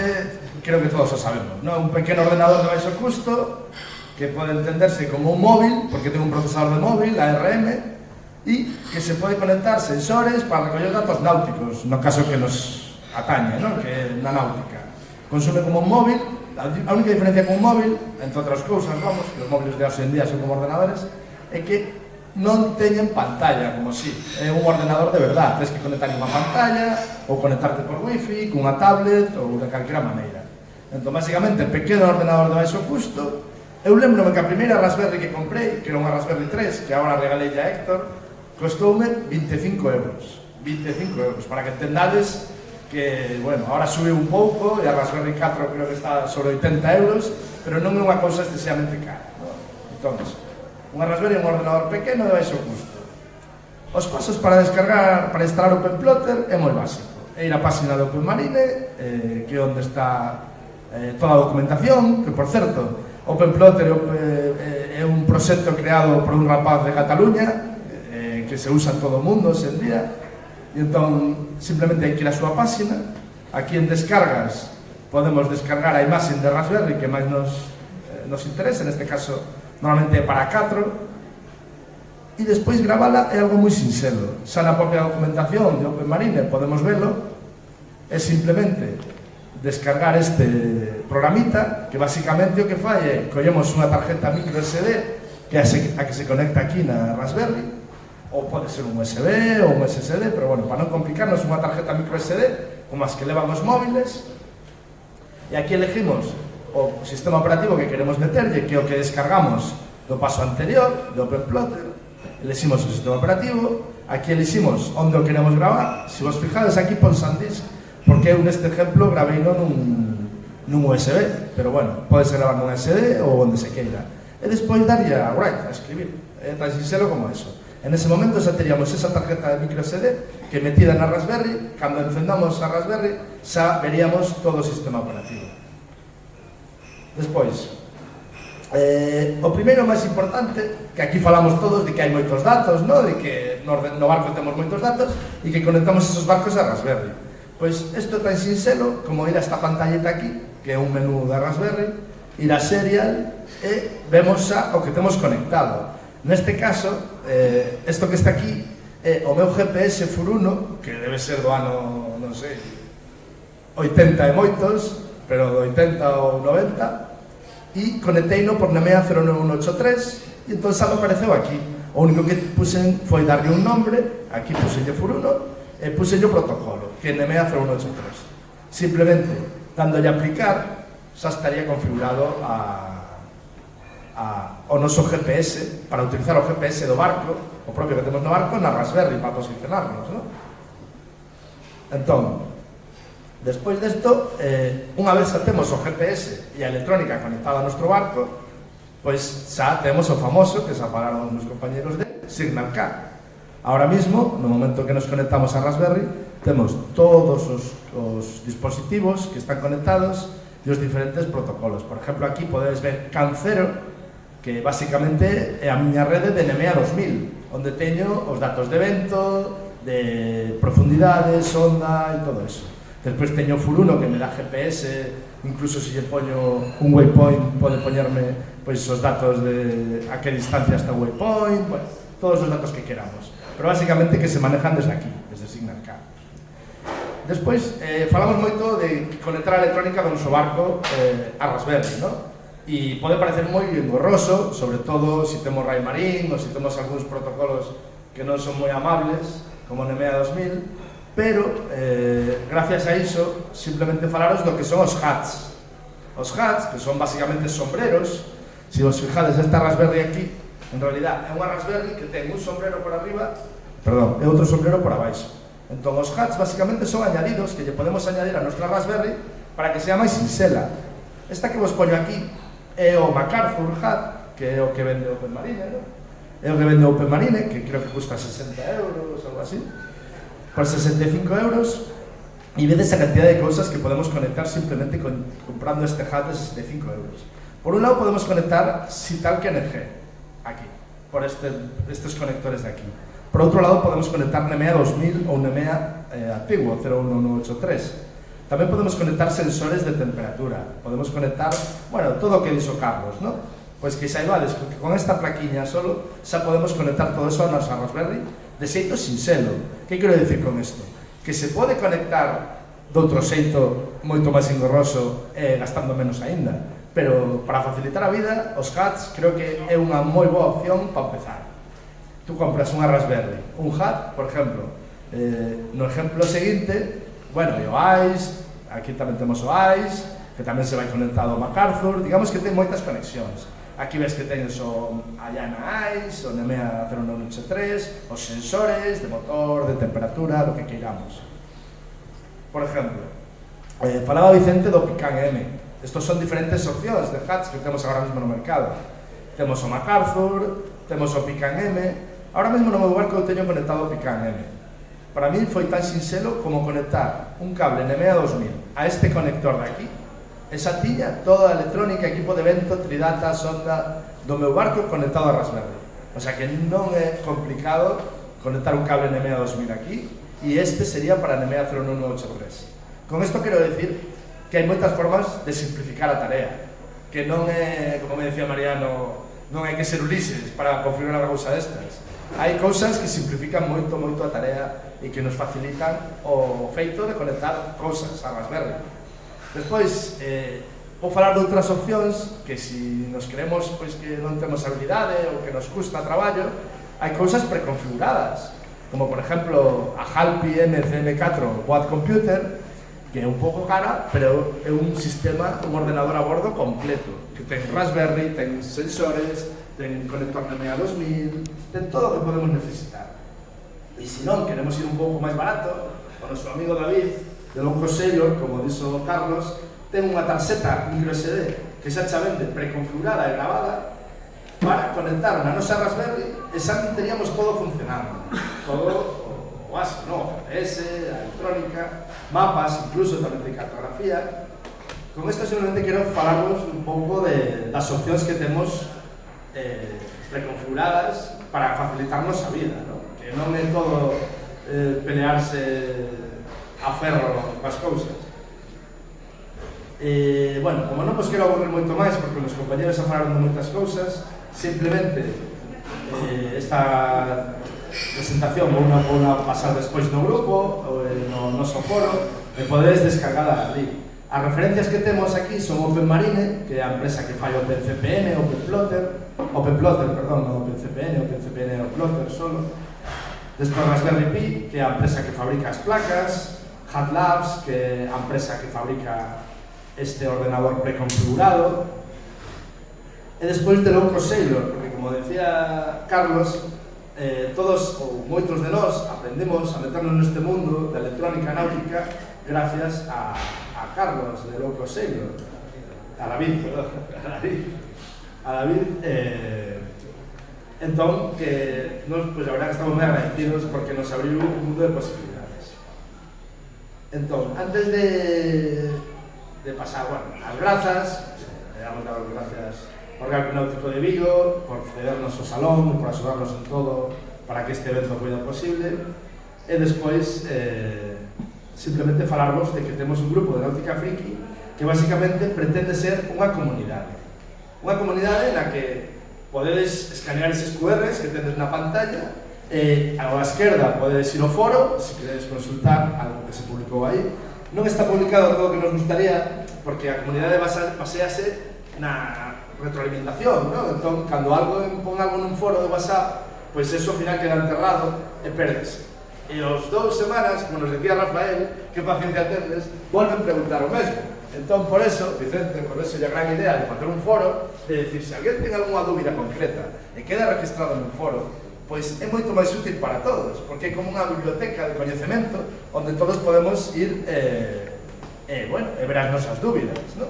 creo que todos o sabemos, non? Un pequeno ordenador de baixo custo que pode entenderse como un móvil, porque ten un procesador de móvil, ARM, e que se pode conectar sensores para recoller datos náuticos, no caso que nos atañe, non? Que é na náutica. Consume como un móvil. A única diferencia con un móvil, entre outras cousas, vamos, que os móviles de hoxe en día son como ordenadores, é que non teñen pantalla, como si é un ordenador de verdade. Tens que conectar unha pantalla ou conectarte por wifi, cunha tablet ou de calquera maneira. Entón, basicamente, pequeno ordenador de baixo custo. Eu lembro-me que a primeira Raspberry que comprei, que era unha Raspberry 3, que agora regalei a Héctor, costoume 25 euros. 25 euros, para que entendades que, bueno, ahora sube un pouco e a Raspberry 4 creo que está sobre 80 euros, pero non é unha cousa excesivamente cara, ¿no? Entón, unha Raspberry é un ordenador pequeno de baixo custo. Os pasos para descargar, para instalar OpenPlotter é moi básico. É ir á página de OpenMarine, que é onde está toda a documentación, que, por certo, OpenPlotter é un proxecto creado por un rapaz de Cataluña, que se usa en todo o mundo hoxe en día. E entón, simplemente hai que ir á súa página. Aquí en descargas podemos descargar a imaxe de Raspberry que máis nos interesa, neste caso normalmente é para 4, e despois gravala é algo moi sinxelo. Xa na propia documentación de OpenMarine podemos velo. É simplemente descargar este programita que basicamente o que fai é collemos unha tarjeta micro SD que é a que se conecta aquí na Raspberry, ou pode ser un USB ou un SSD, pero bueno, para non complicarnos, unha tarjeta micro SD como as que levan os móviles, e aquí elegimos o sistema operativo que queremos meterlle, que é o que descargamos do paso anterior, do OpenPlotter. Elegimos o sistema operativo, Aquí eliximos onde o queremos gravar. Se vos fijades aquí pon SanDisk, porque eu neste exemplo gravei nun USB, pero bueno, podes gravar nun SD ou onde se queira. E despois darlle a write, a escribir. É tan sinxelo como eso. En ese momento xa teríamos esa tarjeta de micro SD que metida na Raspberry. Cando encendamos a Raspberry xa veríamos todo o sistema operativo. Despois, o primeiro máis importante, que aquí falamos todos de que hai moitos datos, no? De que no barco temos moitos datos e que conectamos esos barcos a Raspberry. Pois isto é tan sinxelo como ir a esta pantalleta aquí, que é un menú da Raspberry, ir a Serial e vemos xa o que temos conectado. Neste caso, isto que está aquí é o meu GPS Furuno, que debe ser do ano, non sei, 80 e moitos, pero do 80 ou 90, e conecteino por Nemea 09183 e entón xa me apareceu aquí. O único que puxen foi darlle un nombre, aquí puxenlle Furuno e puxenlle o protocolo, que é Nemea 0183. Simplemente, dándolle a aplicar, xa estaría configurado o noso GPS, para utilizar o GPS do barco, o propio que temos no barco, na Raspberry, para posicionarnos, non? Entón, despois desto, unha vez xa temos o GPS e a electrónica conectada ao noso barco, pois xa temos o famoso, que xa falaron os compañeros de Signal K. Ahora mismo, no momento que nos conectamos a Raspberry, temos todos os dispositivos que están conectados e os diferentes protocolos. Por exemplo, aquí podedes ver CAN0, que basicamente é a miña rede de Nemea 2000, onde teño os datos de vento, de profundidade, sonda e todo eso. Despois teño Furuno, que me dá GPS, incluso se lle poño un waypoint, pode poñerme pois, os datos de a que distancia está o waypoint, bueno, todos os datos que queramos. Pero basicamente que se manejan desde aquí, desde Signal K. Despois, falamos moito de conectar a electrónica do noso barco a Raspberry, non? E pode parecer moi engorroso, sobre todo se temos Raymarine ou se temos algúns protocolos que non son moi amables, como Nemea 2000, pero, gracias a iso, simplemente falaros do que son os hats. Os hats, que son basicamente sombreros, se vos fijades esta Raspberry aquí, en realidad é unha Raspberry que ten un sombrero por arriba, perdón, e outro sombrero por abaixo. Entón, os hats basicamente son añadidos que lle podemos añadir a nosa Raspberry para que sea máis sinxela. Esta que vos poño aquí é o MacArthur Hat, que é o que vende OpenMarine, non? É o que vende OpenMarine, que creo que custa 60 euros, algo así. Por 65 euros, e vedes a cantidad de cousas que podemos conectar simplemente comprando este hat de 65 euros. Por un lado podemos conectar Sital KNG, aquí, por estes conectores de aquí. Por outro lado podemos conectar Nemea 2000 ou Nemea antiguo, 01183. Tamén podemos conectar sensores de temperatura, podemos conectar, bueno, todo o que dixo Carlos, non? Pois que saibades que con esta plaquiña solo xa podemos conectar todo eso a nosa Raspberry de xeito sinxelo. Que quero dicir con isto? Que se pode conectar doutro xeito moito máis engorroso e gastando menos aínda, pero para facilitar a vida, os hats creo que é unha moi boa opción para empezar. Tú compras unha Raspberry, un hat, por exemplo, no exemplo seguinte, bueno, e o ICE, aquí tamén temos o ICE, que tamén se vai conectado ao MacArthur, digamos que ten moitas conexións. Aquí ves que tenes o Ayana ICE, o Nemea 0183, os sensores de motor, de temperatura, lo que queiramos. Por exemplo, falaba Vicente do Pican M. Estos son diferentes opcións de hats que temos agora mesmo no mercado. Temos o MacArthur, temos o Pican M. Ahora mesmo no meu barco eu teño conectado o Pican M. Para mí foi tan sinxelo como conectar un cable Nemea 2000 a este conector de aquí. Esa tiña toda a electrónica, equipo de vento, tridata, sonda do meu barco conectado a Raspberry. O sea que non é complicado conectar un cable Nemea 2000 aquí e este sería para Nemea 01183. Con isto quero decir que hai moitas formas de simplificar a tarea, que non é, como me decía Mariano, non hai que ser Ulises para configurar unha cousa destas. Hai cousas que simplifican moito a tarea e que nos facilitan o feito de conectar cousas a Raspberry. Despois, vou falar de outras opcións que se nos queremos pois, que non temos habilidade ou que nos custa traballo, hai cousas preconfiguradas, como por exemplo a Halpi MCM4 Quad Computer, que é un pouco cara, pero é un sistema, un ordenador a bordo completo, que ten Raspberry, ten sensores, ten conector Nemea 2000, ten todo o que podemos necesitar. E se non queremos ir un pouco máis barato, o noso amigo David, de Low Cost Sailor, como dixo Carlos, ten unha tarxeta micro SD que xa xa vende preconfigurada e gravada para conectar na nosa Raspberry e xa teríamos todo funcionando. Todo o básico, no? GPS, a electrónica, mapas, incluso tamén de cartografía. Con isto simplemente quero falarvos un pouco das opcións que temos preconfiguradas para facilitarnos a vida, ¿no? Que non é todo pelearse a ferro coas cousas. Bueno, como non vos quero aburrir moito máis porque os compañeros xa falaron de moitas cousas, simplemente esta presentación vou pasar despois no grupo ou no noso foro e podedes descargala ali. As referencias que temos aquí son OpenMarine, que é a empresa que fai OpenCPN, OpenPlotter, perdón, non OpenCPN é o Plotter solo. Despois Raspberry Pi, que é a empresa que fabrica as placas, Hat Labs, que é a empresa que fabrica este ordenador preconfigurado, e despois de Low Cost Sailor, porque como decía Carlos, todos ou moitos de nós aprendemos a meternos neste mundo da electrónica náutica gracias a Carlos de Low Cost Sailor, a David, entón, que nos, pues, a verdad que estamos moi agradecidos porque nos abriu un mundo de posibilidades. Entón, antes de pasar, bueno, as grazas, le damos las gracias ao Real Club Náutico de Vigo por cedernos o salón, por axudarnos en todo para que este evento fuera posible, e despois simplemente falarvos de que temos un grupo de Náutica Friki que basicamente pretende ser unha comunidade na que podedes escanear eses QRs que tedes na pantalla e a esquerda podedes ir ao foro se queredes consultar algo que se publicou aí. Non está publicado todo o que nos gustaría porque a comunidade basease na retroalimentación, ¿no? Entón, cando pon algo nun foro de WhatsApp, pois eso ao final queda enterrado e pérdese. E os 2 semanas, como nos decía Rafael, que paciencia tendes, volven preguntar o mesmo. Entón, por eso, Vicente, por eso é a gran idea de facer un foro, de decir, se alguén ten algunha dúbida concreta e queda registrado nun foro, pois é moito máis útil para todos, porque é como unha biblioteca de coñecemento onde todos podemos ir e ver as nosas dúbidas, ¿no?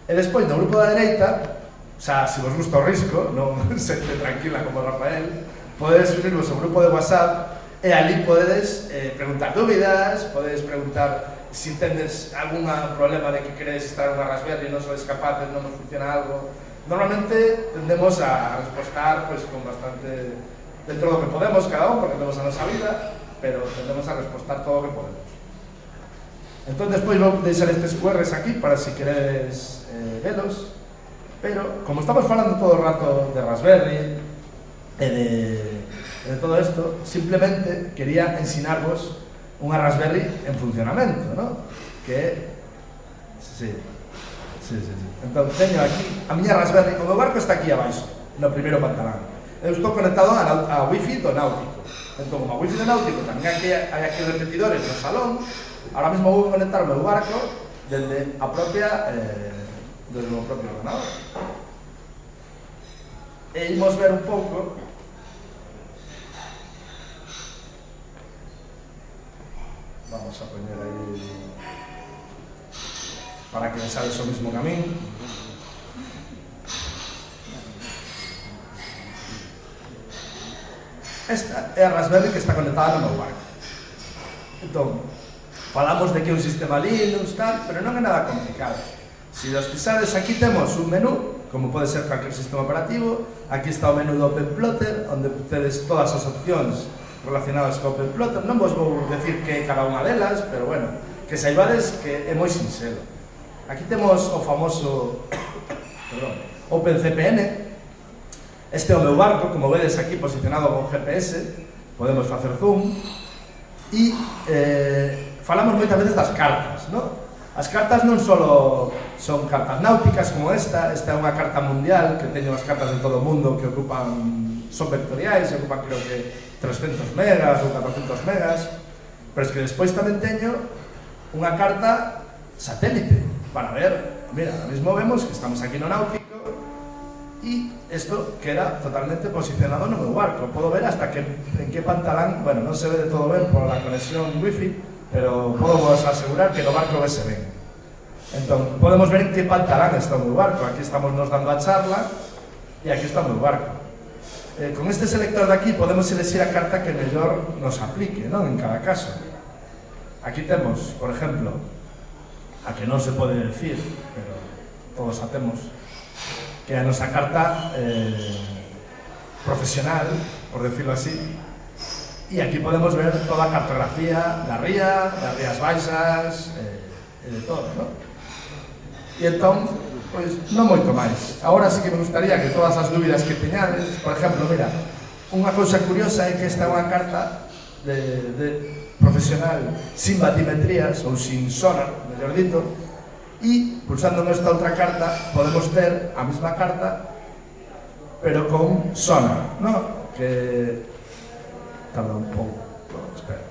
E despois, no grupo da dereita, xa, se vos gusta o risco, non sente tranquila como Rafael, podedes unirvos ao grupo de WhatsApp e ali podedes preguntar dúbidas, podedes preguntar se tendes algún problema de que queredes estar unha Raspberry e non sois capaces, non nos funciona algo. Normalmente tendemos a respostar pues, con bastante dentro do que podemos cada un, porque temos a nosa vida, pero tendemos a respostar todo o que podemos. Entón, despois vou deixar estes QRs aquí para si queredes velos, pero como estamos falando todo o rato de Raspberry e de todo isto, simplemente quería ensinarvos unha Raspberry en funcionamento, ¿no? Que sí. Entón, teño aquí a miña Raspberry, o meu barco está aquí abaixo, no primeiro pantalán. Eu estou conectado a Wi-Fi do Náutico. Entón, como a Wi-Fi do Náutico tamén hai aquí repetidores no salón, ahora mesmo vou conectar o meu barco desde o propio ordenador. E imos ver un pouco vamos a poñer aí para que desades o mismo camín. Esta é a Raspberry que está conectada no meu barco. Entón, falamos de que é un sistema Linux, tal, pero non é nada complicado. Se os pisades, aquí temos un menú, como pode ser cualquier sistema operativo. Aquí está o menú do OpenPlotter, onde tedes todas as opcións relacionadas co OpenPlotter. Non vos vou decir que é cada unha delas, pero bueno, que saibades que é moi sinxelo. Aquí temos o famoso OpenCPN. Este é o meu barco, como vedes aquí posicionado con GPS, podemos facer zoom e falamos moitas veces das cartas, ¿no? As cartas non só son cartas náuticas como esta é unha carta mundial que teño as cartas de todo o mundo que son vectoriais, ocupan creo que 300 megas ou 400 megas, pero es que despois tamén teño unha carta satélite para ver, mira, ahora mesmo vemos que estamos aquí no Náutico e isto queda totalmente posicionado no meu barco. Podo ver hasta en que pantalán, bueno, non se ve de todo ben por la conexión wifi, pero podo vos asegurar que no barco vese ben. Entón, podemos ver en que pantalán está o meu barco. Aquí estamos nos dando a charla e aquí está o meu barco. Con este selector de aquí podemos elegir a carta que mellor nos aplique, non? En cada caso. Aquí temos, por exemplo, a que non se pode decir, pero todos a temos, que é a nosa carta profesional, por decirlo así, e aquí podemos ver toda a cartografía da ría, das rías baixas, e de todo, non? E entón, pois, non moito máis. Agora sí que me gustaría que todas as dúbidas que teñades, por exemplo, mira, unha cousa curiosa é que esta é unha carta de profesional sin batimetrías ou sin sonar, mellor dito, e pulsando nesta outra carta podemos ter a mesma carta pero con sonar, non? Que tarda un pouco, espera.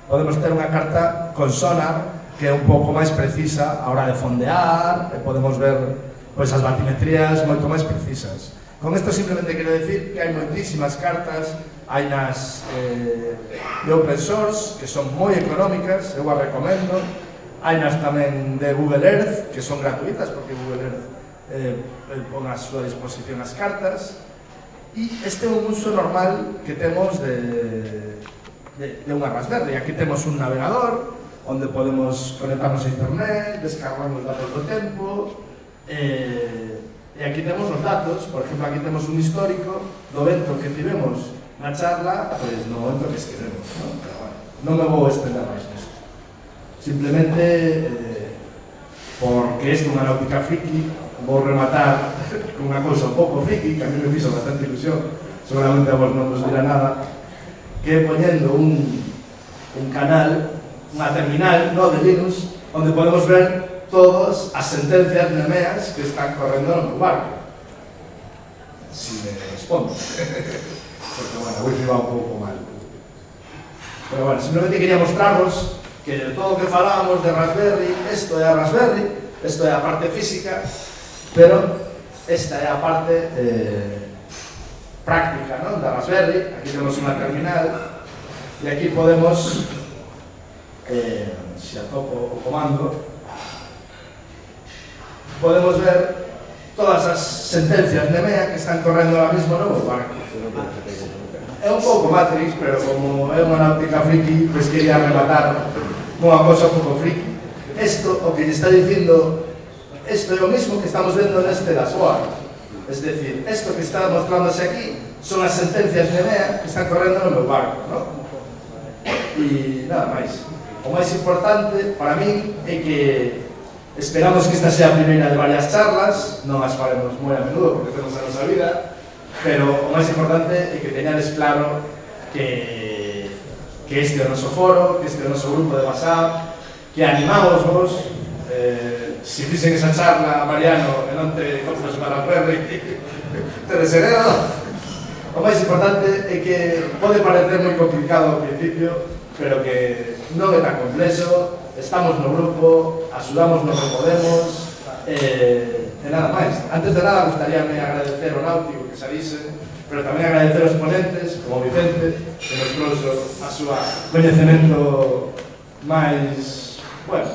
Podemos ter unha carta con sonar que é un pouco máis precisa a hora de fondear, e podemos ver pois, as batimetrías moito máis precisas. Con isto simplemente quero decir que hai moitísimas cartas, hai nas de open source, que son moi económicas, eu as recomendo, hai nas tamén de Google Earth, que son gratuitas, porque Google Earth pon a súa disposición as cartas, e este é un uso normal que temos de unha Raspberry. Aquí temos un navegador, onde podemos conectarnos a internet, descargar os datos do tempo, e aquí temos os datos. Por exemplo, aquí temos un histórico do vento que tivemos na charla, pois no momento que estivemos, non? Pero bueno, non me vou estender máis nisto. Simplemente, porque isto é unha náutica friki, vou rematar con unha cousa un pouco friki, que a mí me fixo bastante ilusión, seguramente a vos non vos dirá nada, que é poñendo un canal, unha terminal, no, de Linux, onde podemos ver todas as sentencias nemeas que están correndo no meu barco. Si me respondo. Porque, bueno, a wifi va un pouco mal. Pero, bueno, simplemente quería mostraros que de todo o que falábamos de Raspberry, isto é a Raspberry, isto é a parte física, pero esta é a parte práctica, non? Da Raspberry. Aquí temos unha terminal e aquí podemos se atopo o comando, podemos ver todas as sentencias NEMEA que están correndo ahora mismo no meu barco. É un pouco Matrix, pero como é unha náutica friki, pois quería rematar unha cosa un pouco friki. Isto, o que lle está dicindo, isto é o mismo que estamos vendo neste dashboard. Es decir, isto que está mostrándose aquí son as sentencias NEMEA que están correndo no meu barco, non? E nada máis. O máis importante para mí é que esperamos que esta sea a primeira de varias charlas, non as faremos moi a menudo porque temos a nosa vida, pero o máis importante é que teñades claro que este é o noso foro, que este é o noso grupo de WhatsApp, que animamos vos, se fixen esa charla, Mariano, e non te compras para Ferri, te deseguero. O máis importante é que pode parecer moi complicado ao principio, pero que non é tan complexo, estamos no grupo, axudamos no que podemos, e nada máis. Antes de nada, gustaríame agradecer ao náutico que salise, pero tamén agradecer aos ponentes, como Vicente, que nos trouxo a súa coñecemento máis, bueno,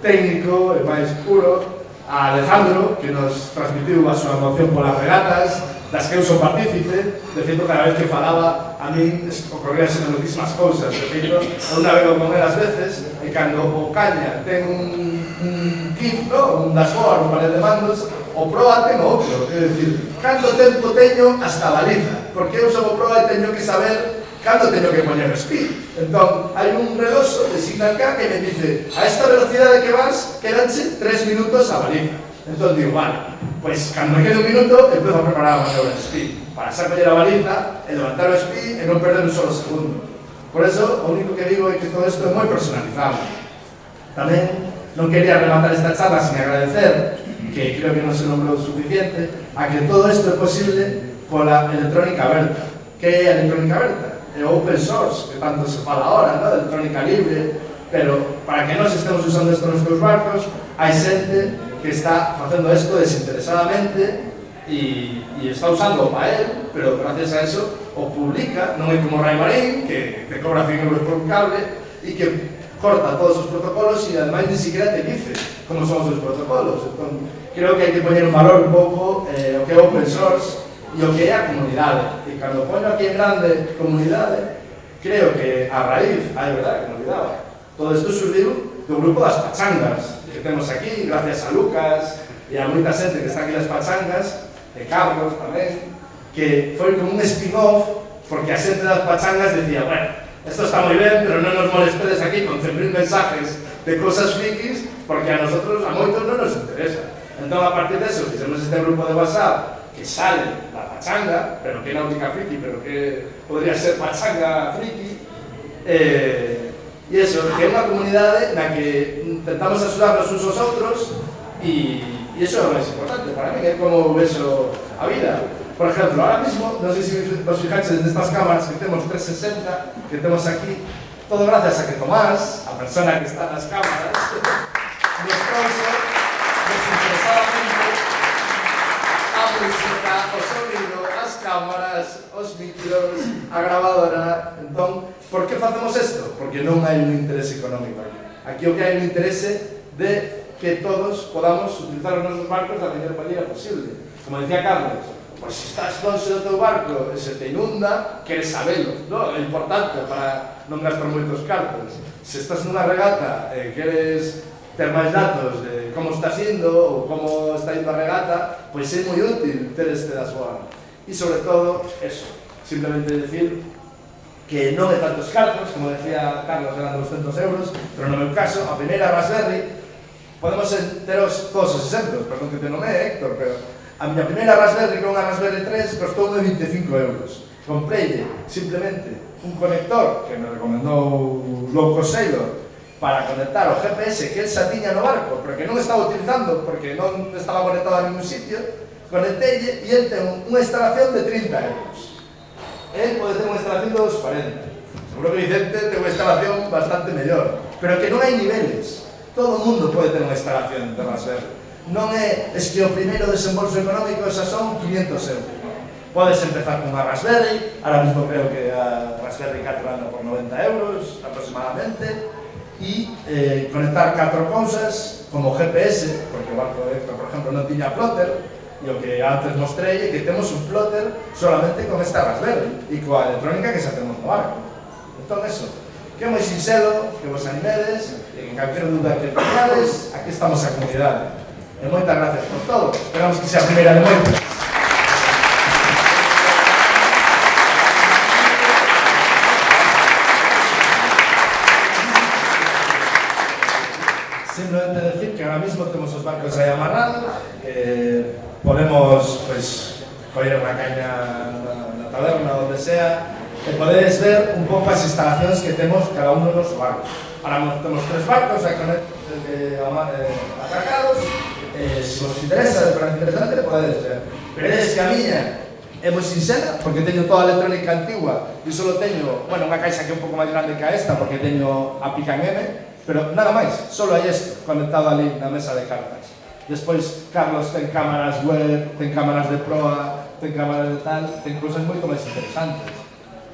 técnico e máis puro, a Alejandro, que nos transmitiu a súa emoción polas regatas, das que eu son partícipe. De feito, cada vez que falaba, a mí ocorríanse moitísimas cousas. De feito, eu navego con elas veces, e cando o Caña ten un kit, un dashboard, un panel de mandos, o proa ten outro. É dicir, canto tempo teño hasta a baliza, porque eu son o proa e teño que saber cando teño que poñer o speed. Entón, hai un reloxo de Signal K que me dice, a esta velocidade que vas, quedanche 3 minutos a baliza. Entón digo, vale, pois cando me quede un minuto, empezo a preparar a maniobra de speed, para sacoller a baliza, e levantar o speed e non perder un solo segundo. Por eso, o único que digo é que todo isto é moi personalizado. Tamén non quería rematar esta charla sin agradecer, que creo que non se nombrou suficiente, a que todo isto é posible pola electrónica aberta. Que é a electrónica aberta? É o open source, que tanto se fala ahora, ¿no? De electrónica libre, pero para que nós estemos usando isto nos teus barcos, hai xente que está facendo isto desinteresadamente e está usando para él, pero gracias a eso o publica, non é como Rai Marín, que cobra 100 euros por un cable e que corta todos os protocolos e ademais ni siquiera te dice como son os protocolos. Entón, creo que hai que poñer un valor un pouco o que é open source e o que é a comunidade. E cando poño aquí en grande comunidade, creo que a raíz, verdade, que me olvidaba, todo isto surgiu do grupo das pachangas que temos aquí, gracias a Lucas e a moita xente que está aquí nas pachangas, de Carlos tamén, que foi como un spin-off, porque a xente das pachangas decía, bueno, esto está moi ben, pero non nos molestedes aquí con 100.000 mensajes de cosas frikis, porque a nosotros, a moitos, non nos interesa. Entón, a partir de eso, fixemos este grupo de WhatsApp que sale la pachanga, pero que é náutica friki, pero que podría ser pachanga friki, e eso, que é unha comunidade na que intentamos axudarnos uns aos outros e iso é o máis importante para mí, que é como vexo a vida. Por exemplo, ahora mismo, non sei se vos fijaxes destas cámaras que temos 360, que temos aquí, todo gracias a que Tomás, a persona que está nas cámaras, nos trouxe desinteresadamente a música, o sonido, as cámaras, os micros, a grabadora. Entón, por que facemos isto? Porque non hai un interese económico aquí. Aquí o que hai un interese de que todos podamos utilizar os nosos barcos da mellor maneira posible. Como decía Carlos, pois se estás longe do teu barco e se te inunda, queres sabelo, non? É importante para non gastar moitos cartos. Se estás nunha regata e queres ter máis datos de como estás indo ou como está indo a regata, pois é moi útil ter este dashboard. E sobre todo, eso, simplemente decir que non é tantos cartos, como decía Carlos, eran 200 euros, pero no meu caso, a primeira Raspberry, podemos teros todos os exemplos, perdón que te nomee, Héctor, pero a miña primeira Raspberry, que é unha Raspberry 3, costoume 25 euros. Comprei simplemente un conector que me recomendou Loco Sailor para conectar o GPS que el xa tiña no barco, pero que non estaba utilizando porque non estaba conectado a ningún sitio. Conectei e el ten unha instalación de 30 euros. El pode ter unha instalación de 240. Seguro que Vicente ten unha instalación bastante mellor, pero que non hai niveles. Todo o mundo pode ter unha instalación de Raspberry. Non é que o primeiro desembolso económico xa son 500 euros. Podes empezar con unha Raspberry, ahora mismo creo que a Raspberry 4 anda por 90 euros aproximadamente, e conectar 4 cousas como GPS, porque o barco de Héctor, por exemplo, non tiña plotter, e o que antes mostrei é que temos un plotter solamente con esta Raspberry e coa electrónica que xa temos no barco. Entón, eso, que é moi sinxelo, que vos animedes, e que calquera duda que teñades, aquí estamos a comunidade. E moitas gracias por todo, esperamos que sea a primeira de moitas. Simplemente decir que ahora mismo temos os barcos aí amarrados, podemos, pues, coller unha caña na taberna, onde sea, e podedes ver un pouco as instalacións que temos cada uno dos barcos. Ahora temos 3 barcos atracados, se vos interesa, é bastante interesante, podedes ver. Pero é que a miña é moi sincera, porque teño toda a electrónica antigua e só teño, bueno, unha caixa que é un pouco máis grande que a esta, porque teño a Pican M, pero nada máis, só hai isto conectado ali na mesa de cartas. Despois, Carlos ten cámaras web, ten cámaras de proa, ten cámaras de tal, ten cousas moito máis interesantes.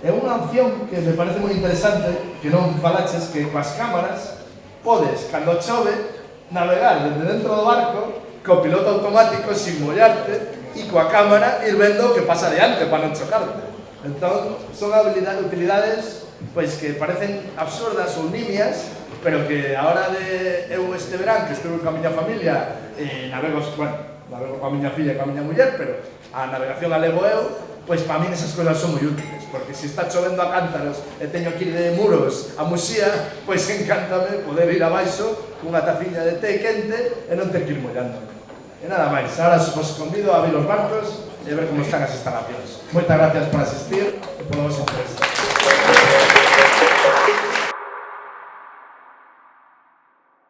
É unha opción que me parece moi interesante, que non falaches, que coas cámaras podes, cando chove, navegar desde dentro do barco, co piloto automático, sin mollarte, e coa cámara ir vendo o que pasa diante para non chocarte. Entón, son utilidades pois que parecen absurdas ou nimias, pero que a hora de eu este verán, que estuve coa miña familia, navego coa miña filla e coa miña muller, pero a navegación a levo eu, pois para min esas cousas son moi útiles, porque se está chovendo a cántaros e teño que ir de Muros a Muxía, pois encántame poder ir abaixo cunha taciña de té quente e non ter que ir mollándome. E nada máis, ahora vos convido a ver os barcos e ver como están as instalacións. Moitas gracias por asistir e por vos interés.